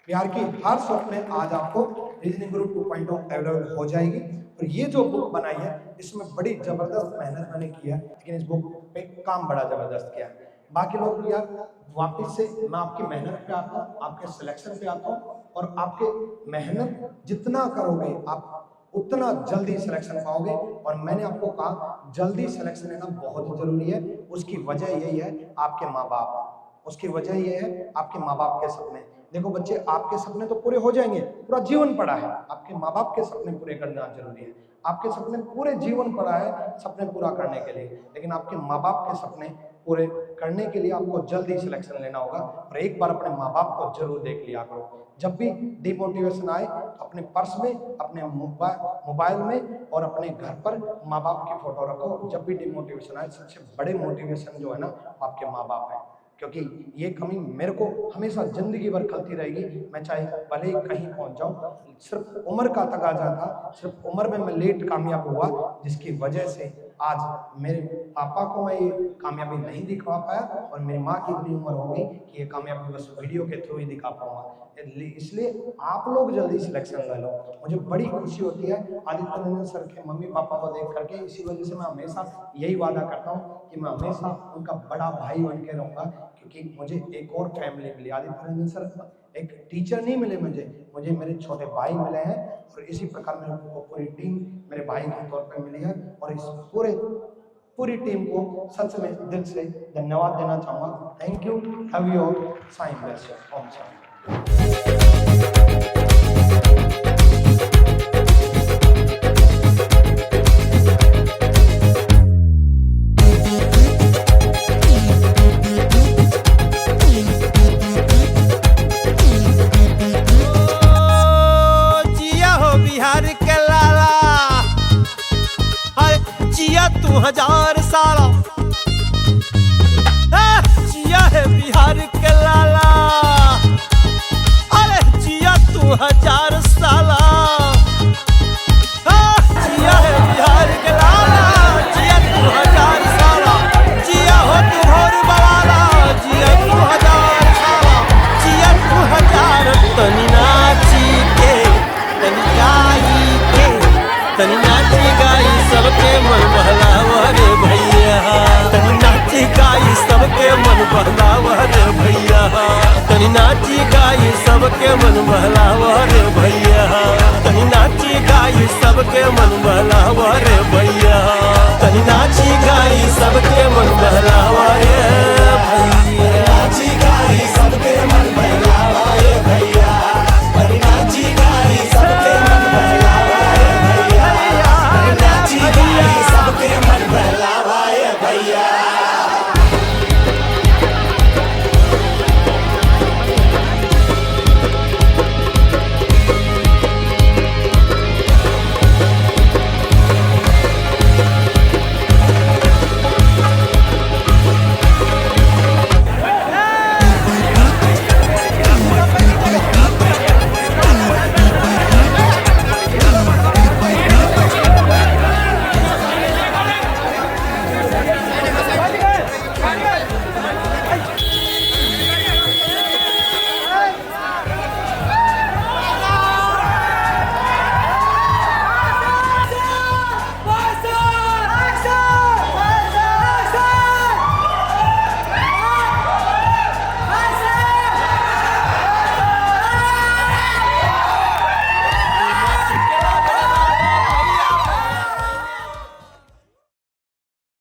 बिहार की हर शॉप में आज आपको रीजनिंग गुरु 2.0 अवेलेबल हो जाएगी। और ये जो बुक बनाई है इसमें बड़ी जबरदस्त मेहनत मैंने की है, लेकिन इस बुक पे काम बड़ा जबरदस्त किया है। बाकी लोग यार वापस से मैं आपकी मेहनत पे आता हूँ, आपके सिलेक्शन पे आता हूँ, और आपके मेहनत जितना करोगे आप उतना जल्दी सिलेक्शन पाओगे। और मैंने आपको कहा जल्दी सिलेक्शन लेना बहुत जरूरी है। उसकी वजह यही है आपके माँ बाप, उसकी वजह यह है आपके माँ बाप के सपने। देखो बच्चे, आपके सपने तो पूरे हो जाएंगे, पूरा जीवन पड़ा है, आपके माँ बाप के सपने पूरे करना जरूरी है। आपके सपने पूरे जीवन पड़ा है सपने पूरा करने के लिए, लेकिन आपके माँ बाप के सपने पूरे करने के लिए आपको जल्दी सिलेक्शन लेना होगा। और एक बार अपने माँ बाप को जरूर देख लिया करो। जब भी डिमोटिवेशन आए तो अपने पर्स में, अपने मोबाइल में और अपने घर पर माँ बाप की फोटो रखो। जब भी डिमोटिवेशन आए, सबसे बड़े मोटिवेशन जो है ना आपके माँ बाप है, क्योंकि ये कमी मेरे को हमेशा जिंदगी भर खलती रहेगी। मैं चाहे भले ही कहीं पहुंच जाऊं, सिर्फ उम्र का तकाजा था, सिर्फ उम्र में मैं लेट कामयाब हुआ, जिसकी वजह से आज मेरे पापा को मैं ये कामयाबी नहीं दिखा पाया, और मेरी माँ की इतनी उम्र हो गई कि ये कामयाबी बस वीडियो के थ्रू ही दिखा पाऊंगा। इसलिए आप लोग जल्दी सिलेक्शन ले लो। मुझे बड़ी खुशी होती है आदित्य रंजन सर के मम्मी पापा को देख करके। इसी वजह से मैं हमेशा यही वादा करता हूँ कि मैं हमेशा उनका बड़ा भाई बन के रहूँगा, क्योंकि मुझे एक और फैमिली मिली। आदित्य रंजन सर एक टीचर नहीं मिले मुझे मेरे छोटे भाई मिले हैं, और इसी प्रकार मेरे को पूरी टीम मेरे भाई के तौर पर मिली है। और इस पूरी टीम को सच में दिल से धन्यवाद देना चाहूँगा। Thank you, have you all, Sai bless you, Om Shanti. हजार साला जिया है बिहार के लाला, अरे जिया तू 1000 साला, जिया है बिहार के लाला, जिया तू 1000 साला, जिया हो तू भोर बवाला, जिया तू 1000 साला, जिया तू 1000। तनी नाची के तनी गाई के तनी नाची गाई सबके मन बहलावा रे भैया, तनी नाची गाई सबके मन बहलावा रे भैया, तनी नाची गाई सबके मन बहलावा रे भैया, तनी नाची गाई सबके मन बहलावा रे भैया, तनी नाची गाई सबके मन बहलावा रे भैया।